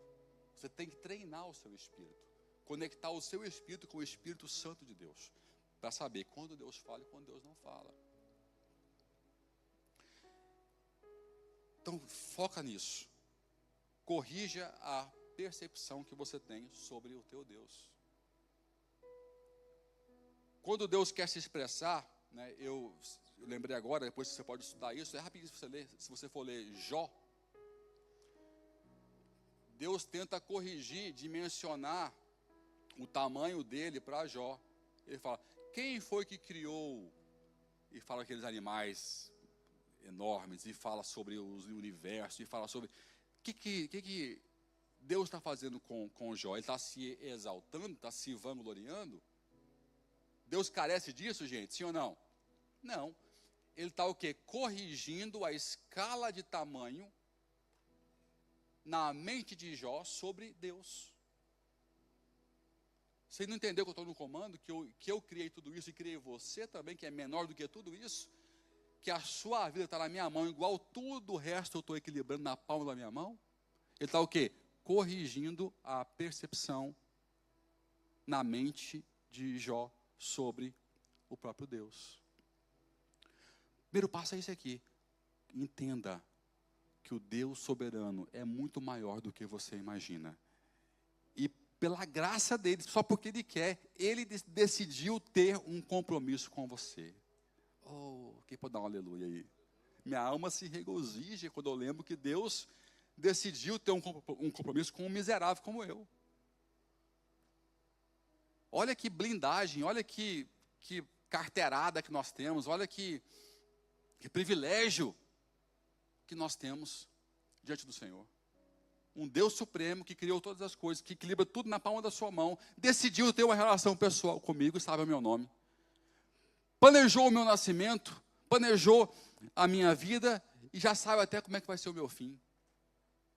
Você tem que treinar o seu espírito. Conectar o seu espírito com o Espírito Santo de Deus. Para saber quando Deus fala e quando Deus não fala. Então, foca nisso. Corrija a percepção que você tem sobre o teu Deus. Quando Deus quer se expressar, né, eu lembrei agora, depois você pode estudar isso, é rapidinho se você ler, se você for ler Jó, Deus tenta corrigir, dimensionar o tamanho dele para Jó. Ele fala, quem foi que criou? E fala aqueles animais enormes, e fala sobre o universo, e fala sobre... O que Deus está fazendo com Jó? Ele está se exaltando, está se vangloriando? Deus carece disso, gente? Sim ou não? Não. Ele está o quê? Corrigindo a escala de tamanho na mente de Jó sobre Deus. Você não entendeu que eu estou no comando? Que eu criei tudo isso e criei você também, que é menor do que tudo isso? Que a sua vida está na minha mão, igual tudo o resto eu estou equilibrando na palma da minha mão? Ele está o quê? Corrigindo a percepção na mente de Jó sobre o próprio Deus. Primeiro passo é esse aqui. Entenda que o Deus soberano é muito maior do que você imagina. E pela graça dele, só porque ele quer, ele decidiu ter um compromisso com você. Oh, quem pode dar um aleluia aí? Minha alma se regozija quando eu lembro que Deus decidiu ter um compromisso com um miserável como eu. Olha que blindagem, olha que carteirada que nós temos, olha que privilégio que nós temos diante do Senhor. Um Deus supremo que criou todas as coisas, que equilibra tudo na palma da sua mão, decidiu ter uma relação pessoal comigo e sabe o meu nome. Planejou o meu nascimento, planejou a minha vida e já sabe até como é que vai ser o meu fim.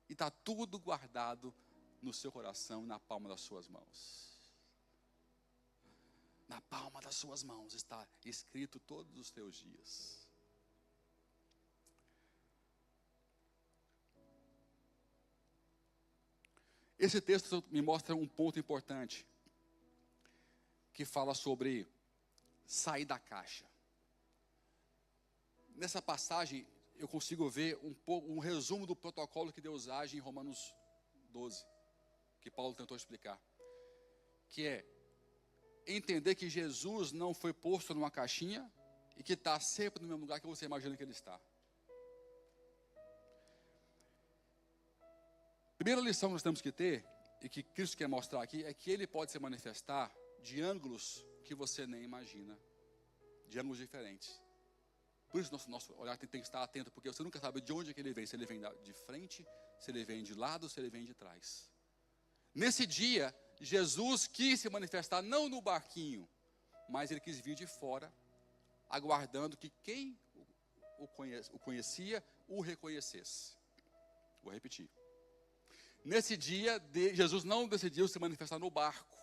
E está tudo guardado no seu coração, na palma das suas mãos. Na palma das suas mãos está escrito todos os teus dias. Esse texto me mostra um ponto importante, que fala sobre sair da caixa. Nessa passagem, eu consigo ver um resumo do protocolo que Deus age em Romanos 12, que Paulo tentou explicar, que é entender que Jesus não foi posto numa caixinha e que está sempre no mesmo lugar que você imagina que ele está. Primeira lição que nós temos que ter, e que Cristo quer mostrar aqui, é que ele pode se manifestar de ângulos que você nem imagina, de ângulos diferentes. Por isso nosso olhar tem que estar atento, porque você nunca sabe de onde é que ele vem, se ele vem de frente, se ele vem de lado, se ele vem de trás. Nesse dia, Jesus quis se manifestar não no barquinho, mas ele quis vir de fora, aguardando que quem o conhecia, o reconhecesse. Vou repetir. Nesse dia, Jesus não decidiu se manifestar no barco,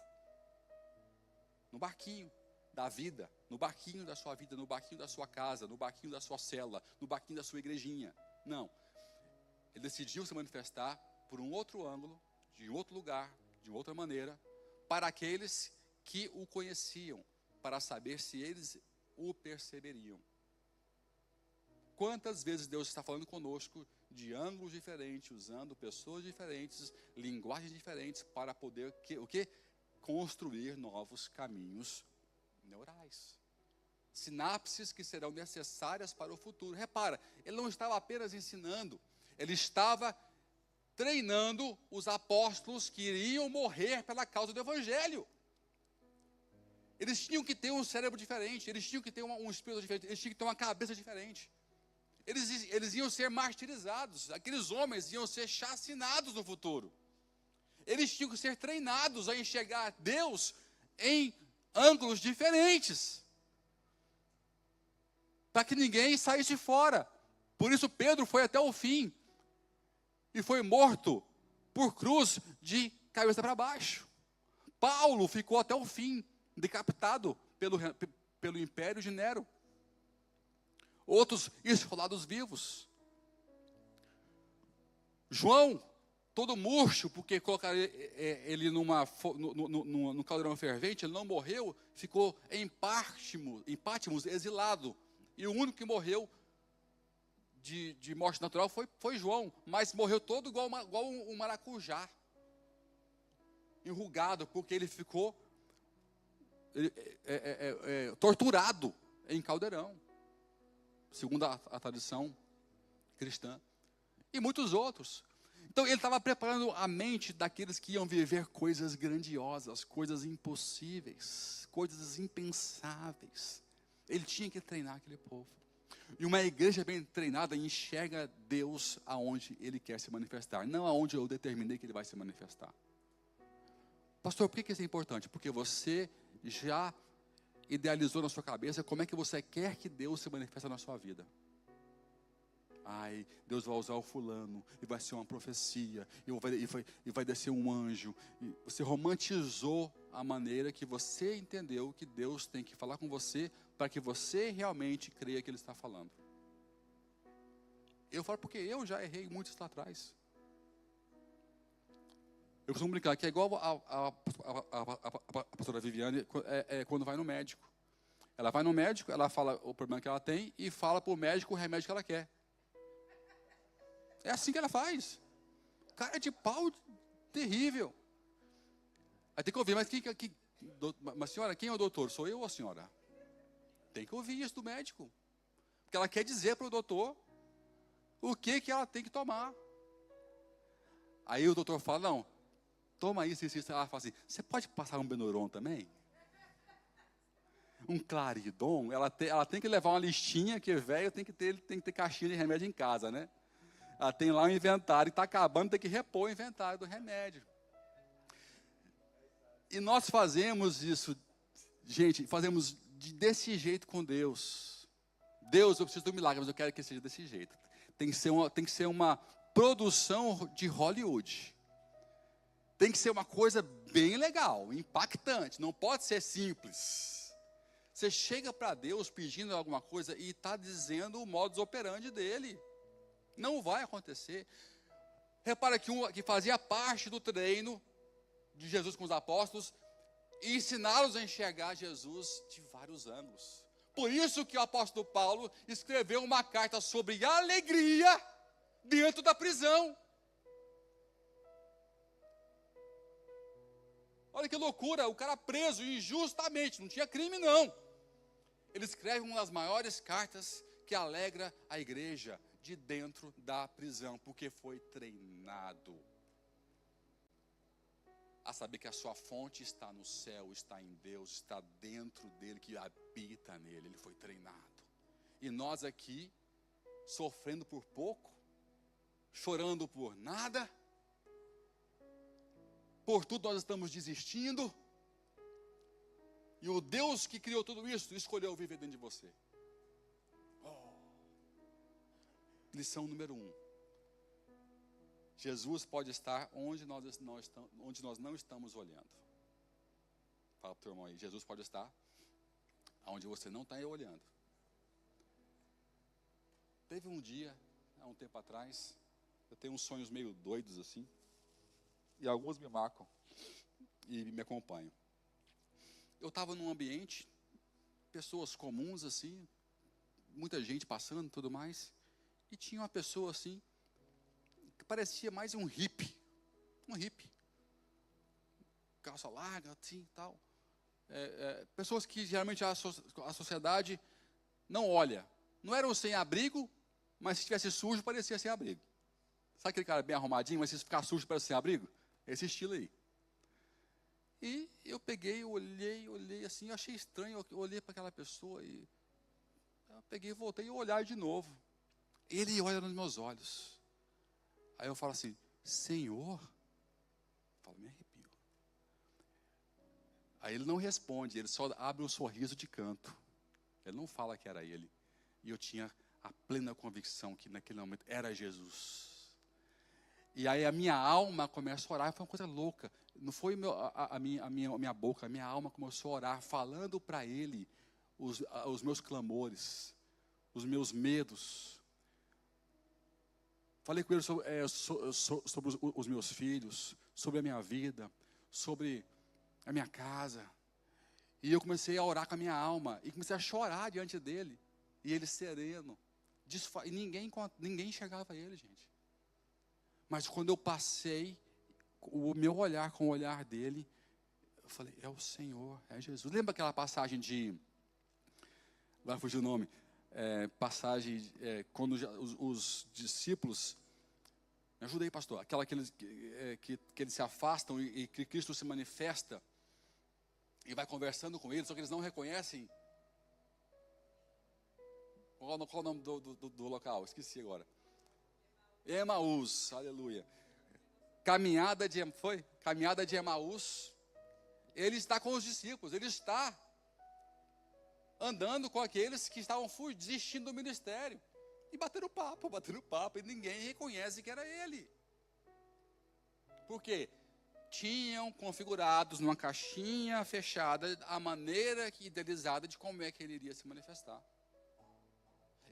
no barquinho da vida, no barquinho da sua vida, no barquinho da sua casa, no barquinho da sua cela, no barquinho da sua igrejinha. Não. Ele decidiu se manifestar por um outro ângulo, de outro lugar, de outra maneira, para aqueles que o conheciam, para saber se eles o perceberiam. Quantas vezes Deus está falando conosco de ângulos diferentes, usando pessoas diferentes, linguagens diferentes, para poder construir novos caminhos neurais. Sinapses que serão necessárias para o futuro. Repara, ele não estava apenas ensinando, ele estava treinando os apóstolos que iriam morrer pela causa do Evangelho. Eles tinham que ter um cérebro diferente, eles tinham que ter um espírito diferente, eles tinham que ter uma cabeça diferente. Eles iam ser martirizados, aqueles homens iam ser chacinados no futuro. Eles tinham que ser treinados a enxergar Deus em ângulos diferentes, para que ninguém saísse fora. Por isso Pedro foi até o fim, e foi morto por cruz de cabeça para baixo. Paulo ficou até o fim, decapitado pelo império de Nero. Outros esfolados vivos. João, todo murcho, porque colocaram ele num caldeirão fervente, ele não morreu, ficou em Patmos, exilado. E o único que morreu de morte natural foi João, mas morreu todo igual um maracujá, enrugado, porque ele ficou torturado em caldeirão, segundo a tradição cristã, e muitos outros. Então ele estava preparando a mente daqueles que iam viver coisas grandiosas, coisas impossíveis, coisas impensáveis. Ele tinha que treinar aquele povo. E uma igreja bem treinada enxerga Deus aonde Ele quer se manifestar, não aonde eu determinei que Ele vai se manifestar. Pastor, por que isso é importante? Porque você já idealizou na sua cabeça como é que você quer que Deus se manifeste na sua vida. Ai, Deus vai usar o fulano, e vai ser uma profecia, e vai descer um anjo. E você romantizou a maneira que você entendeu que Deus tem que falar com você, para que você realmente creia que Ele está falando. Eu falo porque eu já errei muito lá atrás. Eu costumo brincar que é igual a pastora Viviane quando vai no médico. Ela vai no médico, ela fala o problema que ela tem e fala para o médico o remédio que ela quer. É assim que ela faz. Cara de pau terrível. Aí tem que ouvir, mas senhora, quem é o doutor? Sou eu ou a senhora? Tem que ouvir isso do médico. Porque ela quer dizer para o doutor o que ela tem que tomar. Aí o doutor fala, não, toma isso. Ela fala assim, você pode passar um Benuron também? Um Claridon? Ela tem que levar uma listinha, que velho tem que ter caixinha de remédio em casa, né? Ela tem lá um inventário, está acabando, tem que repor o inventário do remédio. E nós fazemos isso, gente, fazemos desse jeito com Deus. Deus, eu preciso de um milagre, mas eu quero que seja desse jeito. Tem que ser uma produção de Hollywood. Tem que ser uma coisa bem legal, impactante. Não pode ser simples. Você chega para Deus pedindo alguma coisa e está dizendo o modus operandi dele. Não vai acontecer. Repara que fazia parte do treino de Jesus com os apóstolos, e ensiná-los a enxergar Jesus de vários ângulos. Por isso que o apóstolo Paulo escreveu uma carta sobre alegria dentro da prisão. Olha que loucura, o cara preso injustamente, não tinha crime não. Ele escreve uma das maiores cartas que alegra a igreja de dentro da prisão, porque foi treinado a saber que a sua fonte está no céu, está em Deus, está dentro dele, que habita nele. Ele foi treinado. E nós aqui, sofrendo por pouco, chorando por nada, por tudo nós estamos desistindo, e o Deus que criou tudo isso, escolheu viver dentro de você. Lição número 1. Jesus pode estar onde nós não estamos olhando. Fala para o teu irmão aí, Jesus pode estar onde você não está olhando. Teve um dia, há um tempo atrás, eu tenho uns sonhos meio doidos assim, e alguns me marcam e me acompanham. Eu estava num ambiente, pessoas comuns assim, muita gente passando e tudo mais, e tinha uma pessoa assim, que parecia mais um hippie, calça larga, assim, tal. Pessoas que geralmente a sociedade não olha. Não eram sem abrigo, mas se estivesse sujo, parecia sem abrigo. Sabe aquele cara bem arrumadinho, mas se ficar sujo, parece sem abrigo? Esse estilo aí. E eu peguei, olhei assim, eu achei estranho, eu olhei para aquela pessoa e eu peguei e voltei a olhar de novo. Ele olha nos meus olhos. Aí eu falo assim, Senhor? Eu falo, me arrepio. Aí ele não responde, ele só abre um sorriso de canto. Ele não fala que era ele. E eu tinha a plena convicção que naquele momento era Jesus. E aí a minha alma começa a orar, foi uma coisa louca. Não foi a minha boca, a minha alma começou a orar, falando para ele os meus clamores, os meus medos. Falei com ele sobre os meus filhos, sobre a minha vida, sobre a minha casa. E eu comecei a orar com a minha alma, e comecei a chorar diante dele. E ele sereno. E ninguém enxergava ele, gente. Mas quando eu passei o meu olhar com o olhar dele, eu falei, é o Senhor, é Jesus. Lembra aquela passagem vai fugir o nome, quando os discípulos, me ajuda aí, pastor, aquela que eles se afastam e que Cristo se manifesta e vai conversando com eles, só que eles não reconhecem. Qual o nome do local? Esqueci agora. Emaús, aleluia. Caminhada de Emaús. Ele está com os discípulos, ele está andando com aqueles que estavam desistindo do ministério. E bateram papo, e ninguém reconhece que era ele. Por quê? Tinham configurados numa caixinha fechada a maneira idealizada de como é que ele iria se manifestar.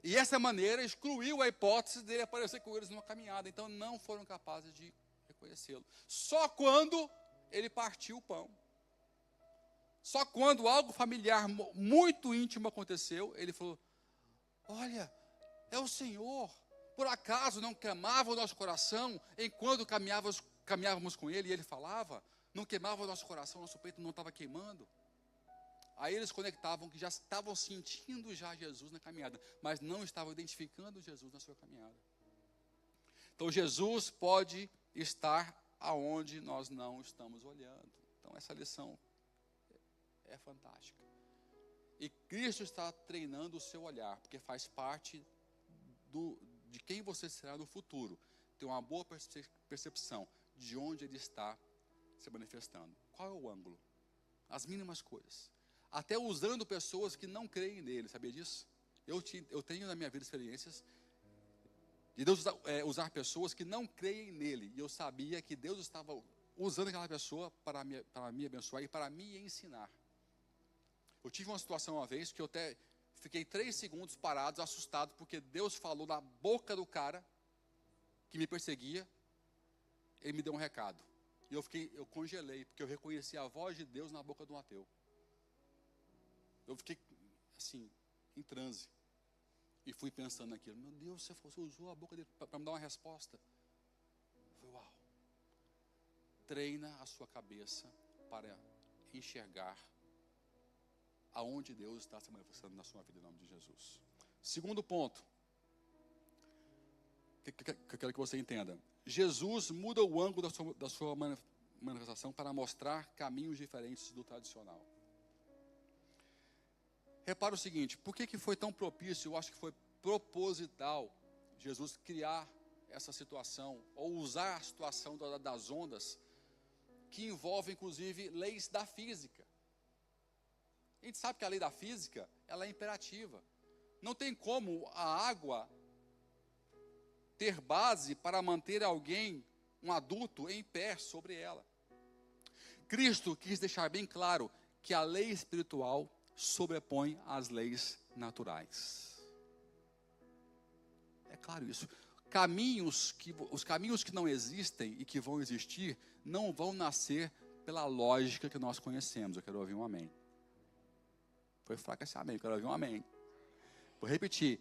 E essa maneira excluiu a hipótese dele aparecer com eles numa caminhada. Então não foram capazes de reconhecê-lo. Só quando ele partiu o pão. Só quando algo familiar muito íntimo aconteceu, ele falou, olha, é o Senhor. Por acaso não queimava o nosso coração enquanto caminhávamos com ele e ele falava? Não queimava o nosso coração, nosso peito não estava queimando? Aí eles conectavam que já estavam sentindo já Jesus na caminhada, mas não estavam identificando Jesus na sua caminhada. Então Jesus pode estar aonde nós não estamos olhando. Então essa lição é fantástica. E Cristo está treinando o seu olhar, porque faz parte de quem você será no futuro. Ter uma boa percepção de onde ele está se manifestando. Qual é o ângulo? As mínimas coisas. Até usando pessoas que não creem nele, sabia disso? Eu tenho na minha vida experiências de Deus usar pessoas que não creem nele. E eu sabia que Deus estava usando aquela pessoa para me abençoar e para me ensinar. Eu tive uma situação uma vez que eu até fiquei 3 segundos parados, assustado, porque Deus falou na boca do cara que me perseguia. Ele me deu um recado. E eu congelei, porque eu reconheci a voz de Deus na boca do ateu. Eu fiquei assim, em transe. E fui pensando naquilo. Meu Deus, você usou a boca dele para me dar uma resposta. Eu falei, uau. Treina a sua cabeça para enxergar aonde Deus está se manifestando na sua vida, em nome de Jesus. Segundo ponto, que eu quero que você entenda. Jesus muda o ângulo da sua manifestação para mostrar caminhos diferentes do tradicional. Repara o seguinte, por que foi tão propício, eu acho que foi proposital, Jesus criar essa situação, ou usar a situação das ondas, que envolve inclusive leis da física. A gente sabe que a lei da física, ela é imperativa. Não tem como a água ter base para manter alguém, um adulto, em pé sobre ela. Cristo quis deixar bem claro que a lei espiritual sobrepõe as leis naturais. É claro isso. Os caminhos que não existem e que vão existir, não vão nascer pela lógica que nós conhecemos. Eu quero ouvir um amém. Foi fraco esse amém, eu quero ouvir um amém. Vou repetir.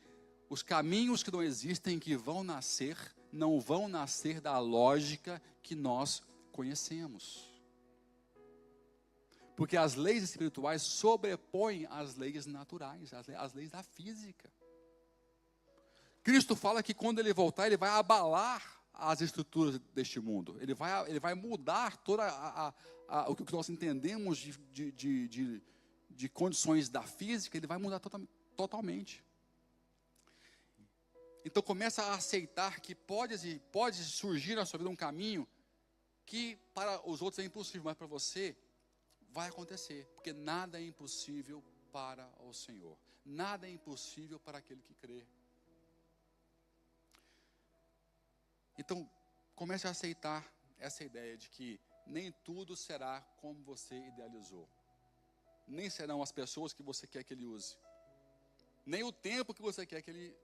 Os caminhos que não existem, que vão nascer, não vão nascer da lógica que nós conhecemos. Porque as leis espirituais sobrepõem as leis naturais, as leis da física. Cristo fala que quando ele voltar, ele vai abalar as estruturas deste mundo. Ele vai mudar toda o que nós entendemos de condições da física, ele vai mudar totalmente. Então começa a aceitar que pode surgir na sua vida um caminho que para os outros é impossível, mas para você vai acontecer, porque nada é impossível para o Senhor. Nada é impossível para aquele que crê. Então, comece a aceitar essa ideia de que nem tudo será como você idealizou. Nem serão as pessoas que você quer que ele use. Nem o tempo que você quer que ele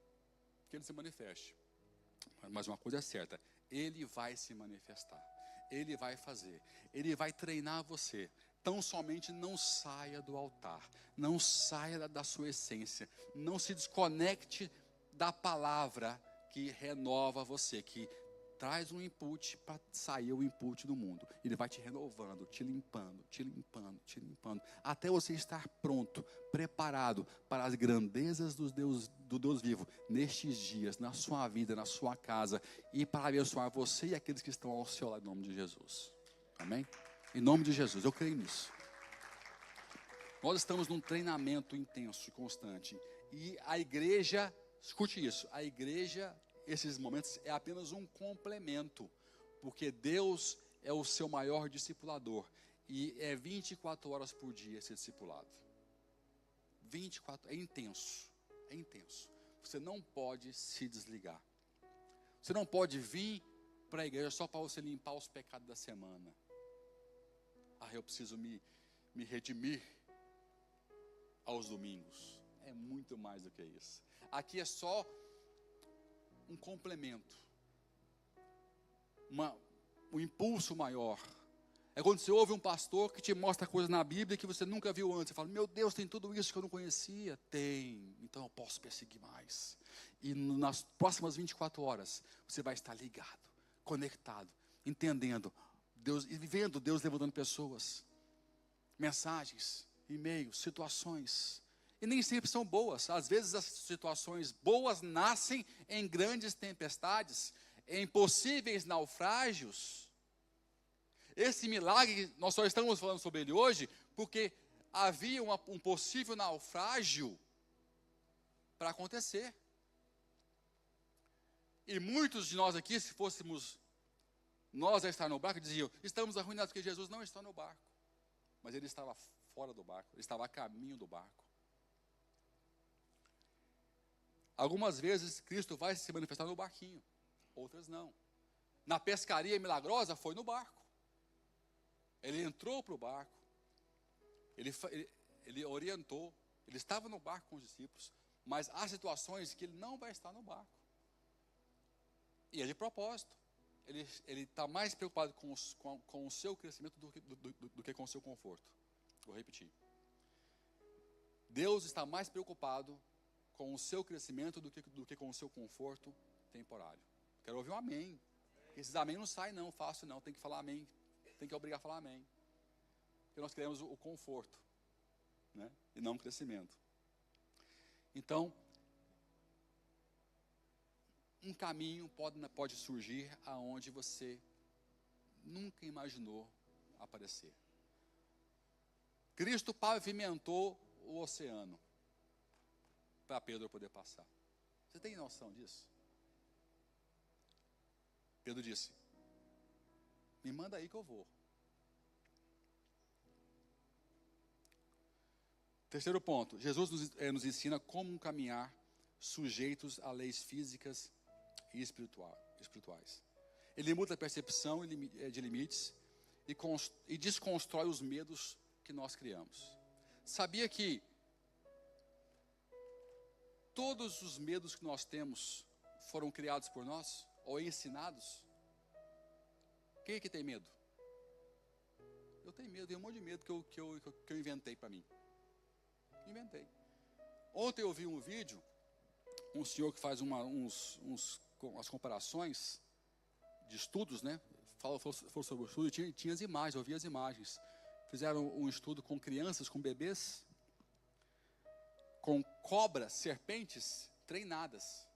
se manifeste. Mas uma coisa é certa, ele vai se manifestar. Ele vai fazer. Ele vai treinar você. Tão somente não saia do altar. Não saia da sua essência. Não se desconecte da palavra que renova você, que traz um input para sair o input do mundo. Ele vai te renovando, te limpando, te limpando, te limpando, até você estar pronto, preparado para as grandezas do Deus vivo, nestes dias, na sua vida, na sua casa, e para abençoar você e aqueles que estão ao seu lado, em nome de Jesus. Amém? Em nome de Jesus, eu creio nisso. Nós estamos num treinamento intenso e constante, e a igreja, escute isso, a igreja, esses momentos é apenas um complemento, porque Deus é o seu maior discipulador, e é 24 horas por dia esse discipulado. 24, é intenso, é intenso. Você não pode se desligar. Você não pode vir para a igreja só para você limpar os pecados da semana. Eu preciso me redimir aos domingos. É muito mais do que isso. Aqui é só um complemento, um impulso maior. É quando você ouve um pastor que te mostra coisas na Bíblia que você nunca viu antes. Você fala, meu Deus, tem tudo isso que eu não conhecia. Tem, então eu posso perseguir mais. E nas próximas 24 horas, você vai estar ligado, conectado, entendendo Deus, e vivendo Deus levantando pessoas, mensagens, e-mails, situações. E nem sempre são boas. Às vezes as situações boas nascem em grandes tempestades, em possíveis naufrágios. Esse milagre, nós só estamos falando sobre ele hoje, porque havia um possível naufrágio para acontecer. E muitos de nós aqui, se fôssemos nós a estar no barco, diziam, estamos arruinados porque Jesus não está no barco. Mas ele estava fora do barco, ele estava a caminho do barco. Algumas vezes Cristo vai se manifestar no barquinho, outras não. Na pescaria milagrosa foi no barco. Ele entrou para o barco, ele orientou, ele estava no barco com os discípulos, mas há situações que ele não vai estar no barco. E é de propósito. Ele está mais preocupado com o seu crescimento do que com o seu conforto. Vou repetir. Deus está mais preocupado com o seu crescimento do que com o seu conforto temporário. Quero ouvir um amém. Esses amém não saem não, fácil não, tem que falar amém. Tem que obrigar a falar amém. Porque nós queremos o conforto, né? E não o crescimento. Então, um caminho pode surgir aonde você nunca imaginou aparecer. Cristo pavimentou o oceano para Pedro poder passar. Você tem noção disso? Pedro disse: me manda aí que eu vou. Terceiro ponto, Jesus nos ensina como caminhar sujeitos a leis físicas e espirituais. Ele muda a percepção de limites e desconstrói os medos que nós criamos. Sabia que todos os medos que nós temos foram criados por nós ou ensinados? Quem é que tem medo? Eu tenho medo, tenho um monte de medo que eu inventei para mim. Inventei. Ontem eu vi um vídeo, um senhor que faz umas comparações de estudos, né? Falou sobre o estudo e tinha as imagens, eu vi as imagens. Fizeram um estudo com crianças, com bebês, com cobras, serpentes treinadas.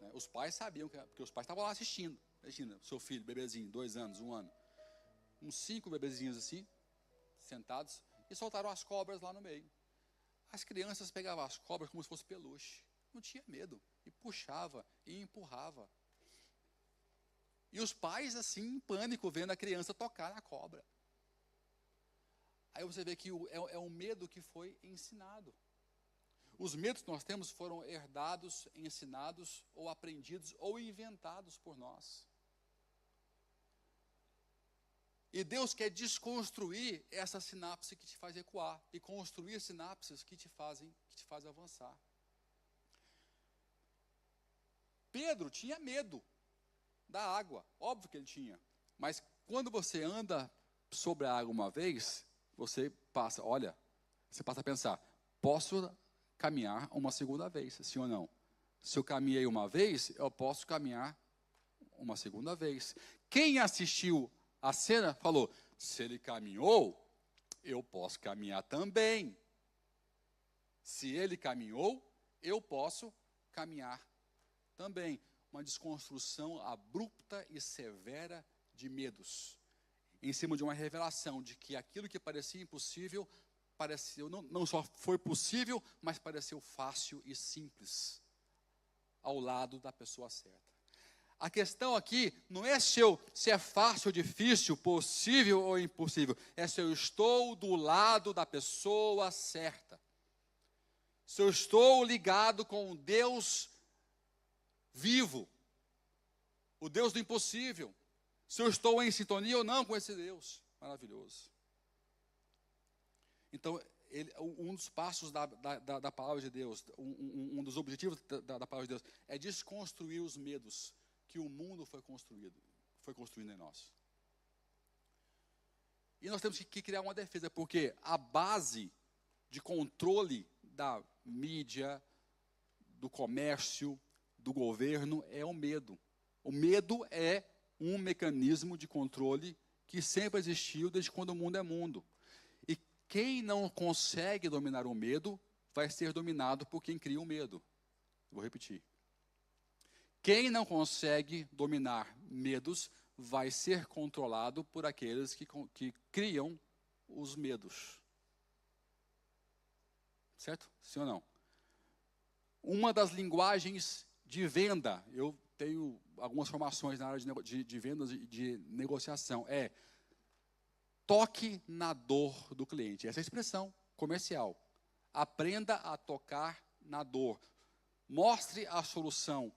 Né? Os pais sabiam, porque os pais estavam lá assistindo. Imagina, seu filho, bebezinho, 2 anos, 1 ano. Uns 5 bebezinhos assim, sentados, e soltaram as cobras lá no meio. As crianças pegavam as cobras como se fosse peluche. Não tinha medo. E puxava, e empurrava. E os pais, assim, em pânico, vendo a criança tocar na cobra. Aí você vê que é um medo que foi ensinado. Os medos que nós temos foram herdados, ensinados, ou aprendidos, ou inventados por nós. E Deus quer desconstruir essa sinapse que te faz recuar e construir sinapses que te fazem avançar. Pedro tinha medo da água, óbvio que ele tinha. Mas quando você anda sobre a água uma vez, você passa a pensar, posso caminhar uma segunda vez, sim ou não? Se eu caminhei uma vez, eu posso caminhar uma segunda vez. Quem assistiu a cena falou, se ele caminhou, eu posso caminhar também. Se ele caminhou, eu posso caminhar também. Uma desconstrução abrupta e severa de medos, em cima de uma revelação de que aquilo que parecia impossível, não só foi possível, mas pareceu fácil e simples, ao lado da pessoa certa. A questão aqui não é se é fácil ou difícil, possível ou impossível. É se eu estou do lado da pessoa certa. Se eu estou ligado com o Deus vivo, o Deus do impossível. Se eu estou em sintonia ou não com esse Deus maravilhoso. Então, um dos passos da palavra de Deus, um dos objetivos da palavra de Deus, é desconstruir os medos que o mundo foi construindo em nós. E nós temos que criar uma defesa, porque a base de controle da mídia, do comércio, do governo, é o medo. O medo é um mecanismo de controle que sempre existiu desde quando o mundo é mundo. E quem não consegue dominar o medo, vai ser dominado por quem cria o medo. Vou repetir. Quem não consegue dominar medos, vai ser controlado por aqueles que criam os medos. Certo? Sim ou não? Uma das linguagens de venda, eu tenho algumas formações na área de vendas e de negociação, é toque na dor do cliente. Essa é a expressão comercial. Aprenda a tocar na dor. Mostre a solução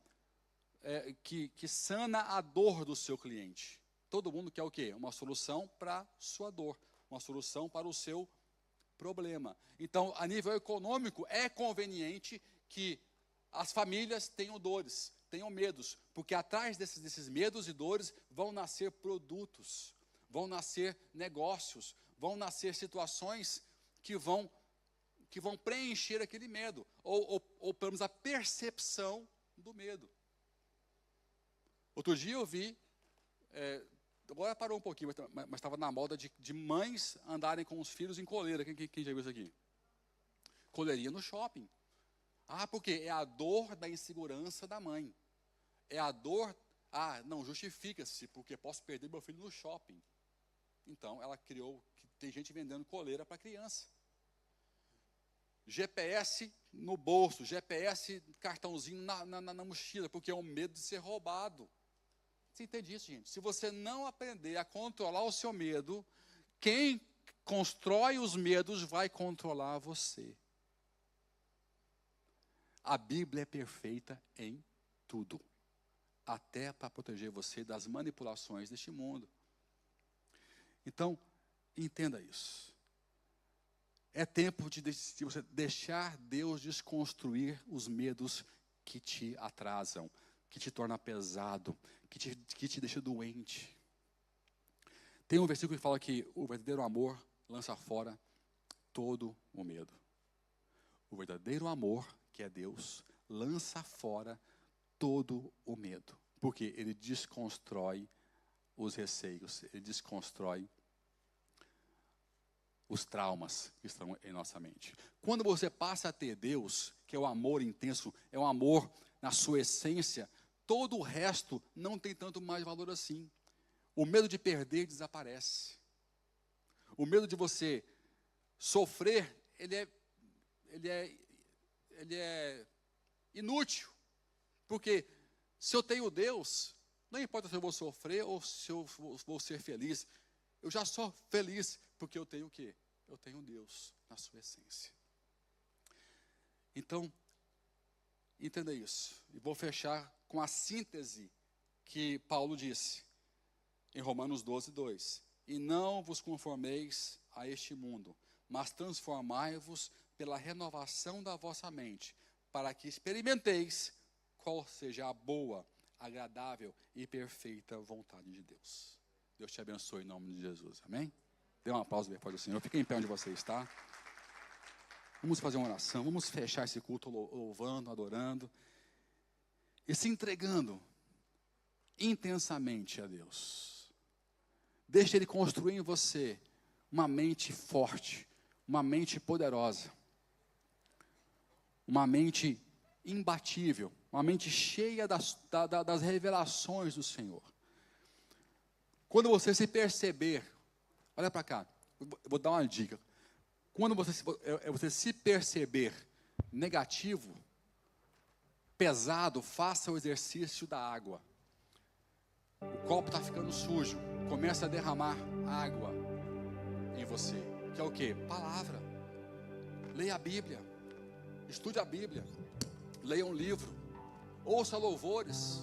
que sana a dor do seu cliente. Todo mundo quer o quê? Uma solução para a sua dor, uma solução para o seu problema. Então, a nível econômico, é conveniente que as famílias tenham dores, tenham medos, porque atrás desses medos e dores vão nascer produtos, vão nascer negócios, vão nascer situações que vão preencher aquele medo, ou pelo menos a percepção do medo. Outro dia eu vi, agora parou um pouquinho, mas estava na moda de mães andarem com os filhos em coleira. Quem já viu isso aqui? Coleirinha no shopping. Porque é a dor da insegurança da mãe. É a dor, não, justifica-se, porque posso perder meu filho no shopping. Então, ela criou, que tem gente vendendo coleira para criança. GPS no bolso, GPS, cartãozinho na mochila, porque é o medo de ser roubado. Você entende isso, gente? Se você não aprender a controlar o seu medo, quem constrói os medos vai controlar você. A Bíblia é perfeita em tudo, até para proteger você das manipulações deste mundo. Então, entenda isso. É tempo de você deixar Deus desconstruir os medos que te atrasam, que te torna pesado, que te deixa doente. Tem um versículo que fala que o verdadeiro amor lança fora todo o medo. O verdadeiro amor, que é Deus, lança fora todo o medo, porque ele desconstrói os receios, ele desconstrói os traumas que estão em nossa mente. Quando você passa a ter Deus, que é o amor intenso, é o amor na sua essência, todo o resto não tem tanto mais valor assim. O medo de perder desaparece. O medo de você sofrer, ele é inútil. Porque se eu tenho Deus, não importa se eu vou sofrer ou se eu vou ser feliz, eu já sou feliz, porque eu tenho o quê? Eu tenho Deus na sua essência. Então, entenda isso. E vou fechar com a síntese que Paulo disse em Romanos 12:2. E não vos conformeis a este mundo, mas transformai-vos pela renovação da vossa mente, para que experimenteis qual seja a boa, agradável e perfeita vontade de Deus. Deus te abençoe em nome de Jesus, amém? Dê uma pausa bem forte do Senhor, fique em pé onde você está. Vamos fazer uma oração, vamos fechar esse culto louvando, adorando e se entregando intensamente a Deus. Deixe Ele construir em você uma mente forte, uma mente poderosa, uma mente imbatível, uma mente cheia das revelações do Senhor. Quando você se perceber, olha para cá, eu vou dar uma dica. Quando você se perceber negativo, pesado, faça o exercício da água. O copo está ficando sujo, começa a derramar água em você. Que é o quê? Palavra. Leia a Bíblia, estude a Bíblia, leia um livro, ouça louvores,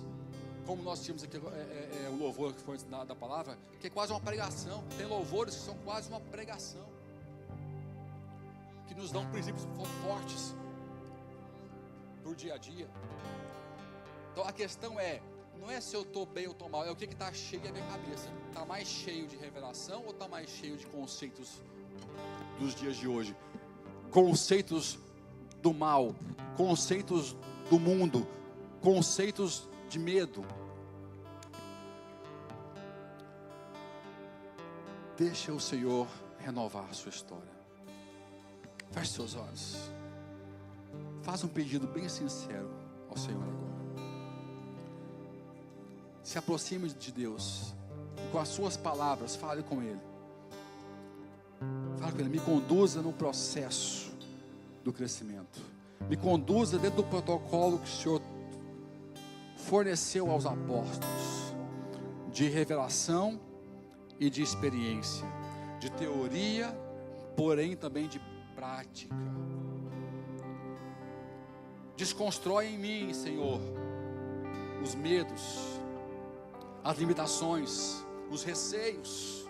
como nós tínhamos aqui o louvor que foi da palavra, que é quase uma pregação. Tem louvores que são quase uma pregação, que nos dão princípios fortes para o dia a dia. Então a questão não é se eu estou bem ou estou mal, é o que está cheio na minha cabeça. Está mais cheio de revelação ou está mais cheio de conceitos dos dias de hoje? Conceitos do mal, conceitos do mundo, conceitos de medo. Deixa o Senhor renovar a sua história. Feche seus olhos. Faz um pedido bem sincero ao Senhor agora. Se aproxime de Deus. E com as suas palavras, fale com Ele. Fale com Ele. Me conduza no processo do crescimento. Me conduza dentro do protocolo que o Senhor forneceu aos apóstolos, de revelação e de experiência, de teoria, porém também de prática, Desconstrói em mim, Senhor, os medos, as limitações, os receios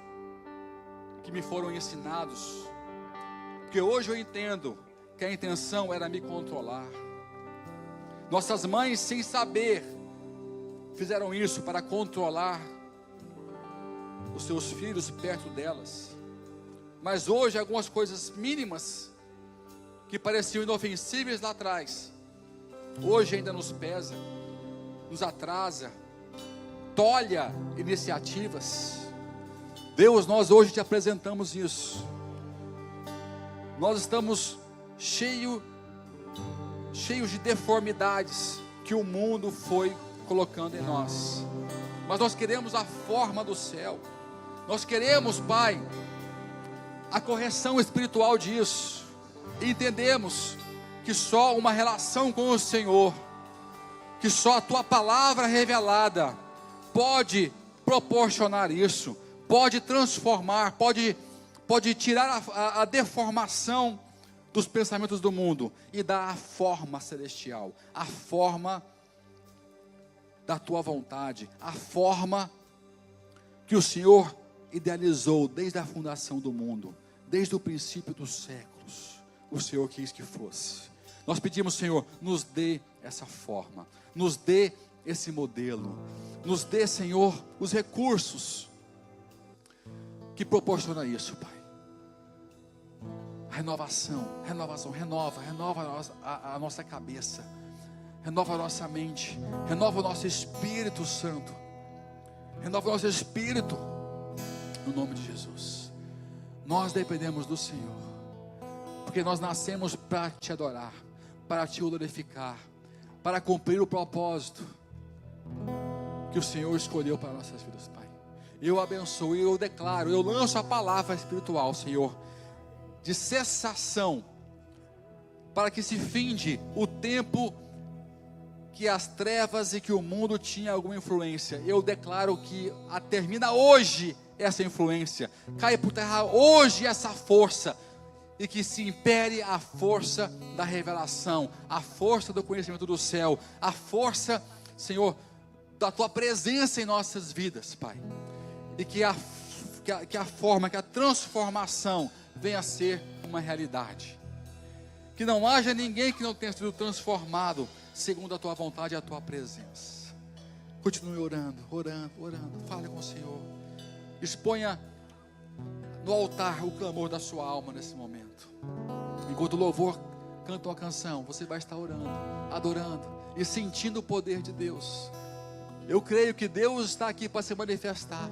que me foram ensinados. Porque hoje eu entendo que a intenção era me controlar. Nossas mães, sem saber, fizeram isso para controlar os seus filhos perto delas. Mas hoje algumas coisas mínimas que pareciam inofensíveis lá atrás, hoje ainda nos pesa, nos atrasa, tolha iniciativas. Deus, nós hoje te apresentamos isso. Nós estamos cheios de deformidades que o mundo foi colocando em nós. Mas nós queremos a forma do céu. Nós queremos, Pai, a correção espiritual disso. E entendemos que só uma relação com o Senhor, que só a Tua palavra revelada pode proporcionar isso, pode transformar, pode tirar a deformação dos pensamentos do mundo e dar a forma celestial, a forma da Tua vontade, a forma que o Senhor idealizou desde a fundação do mundo, desde o princípio dos séculos. O Senhor quis que fosse. Nós pedimos, Senhor, nos dê essa forma, nos dê esse modelo, nos dê, Senhor, os recursos que proporciona isso, Pai. Renovação, renova a nossa cabeça, renova a nossa mente, renova o nosso Espírito Santo, renova o nosso Espírito, no nome de Jesus. Nós dependemos do Senhor, porque nós nascemos para te adorar, para te glorificar, para cumprir o propósito que o Senhor escolheu para nossas vidas, Pai. Eu abençoo, eu declaro, eu lanço a palavra espiritual, Senhor, de cessação, para que se finde o tempo que as trevas e que o mundo tinha alguma influência. Eu declaro que termina hoje essa influência, cai por terra hoje essa força, e que se impere a força da revelação, a força do conhecimento do céu, a força, Senhor, da Tua presença em nossas vidas, Pai. E que a transformação venha a ser uma realidade. Que não haja ninguém que não tenha sido transformado segundo a Tua vontade e a Tua presença. Continue orando. Fale com o Senhor. Exponha no altar o clamor da sua alma nesse momento. Enquanto o louvor canta uma canção, você vai estar orando, adorando e sentindo o poder de Deus. Eu creio que Deus está aqui para se manifestar.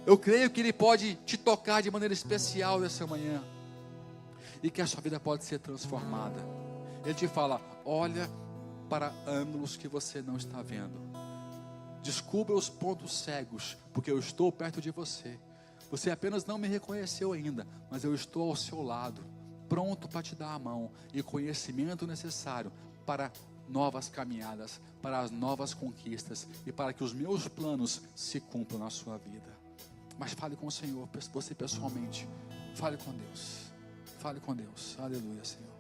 Eu creio que Ele pode te tocar de maneira especial nessa manhã, e que a sua vida pode ser transformada. Ele te fala: olha para ângulos que você não está vendo, descubra os pontos cegos, porque eu estou perto de você. Você apenas não me reconheceu ainda, mas eu estou ao seu lado, pronto para te dar a mão e o conhecimento necessário para novas caminhadas, para as novas conquistas e para que os meus planos se cumpram na sua vida. Mas fale com o Senhor, você pessoalmente, fale com Deus, aleluia, Senhor.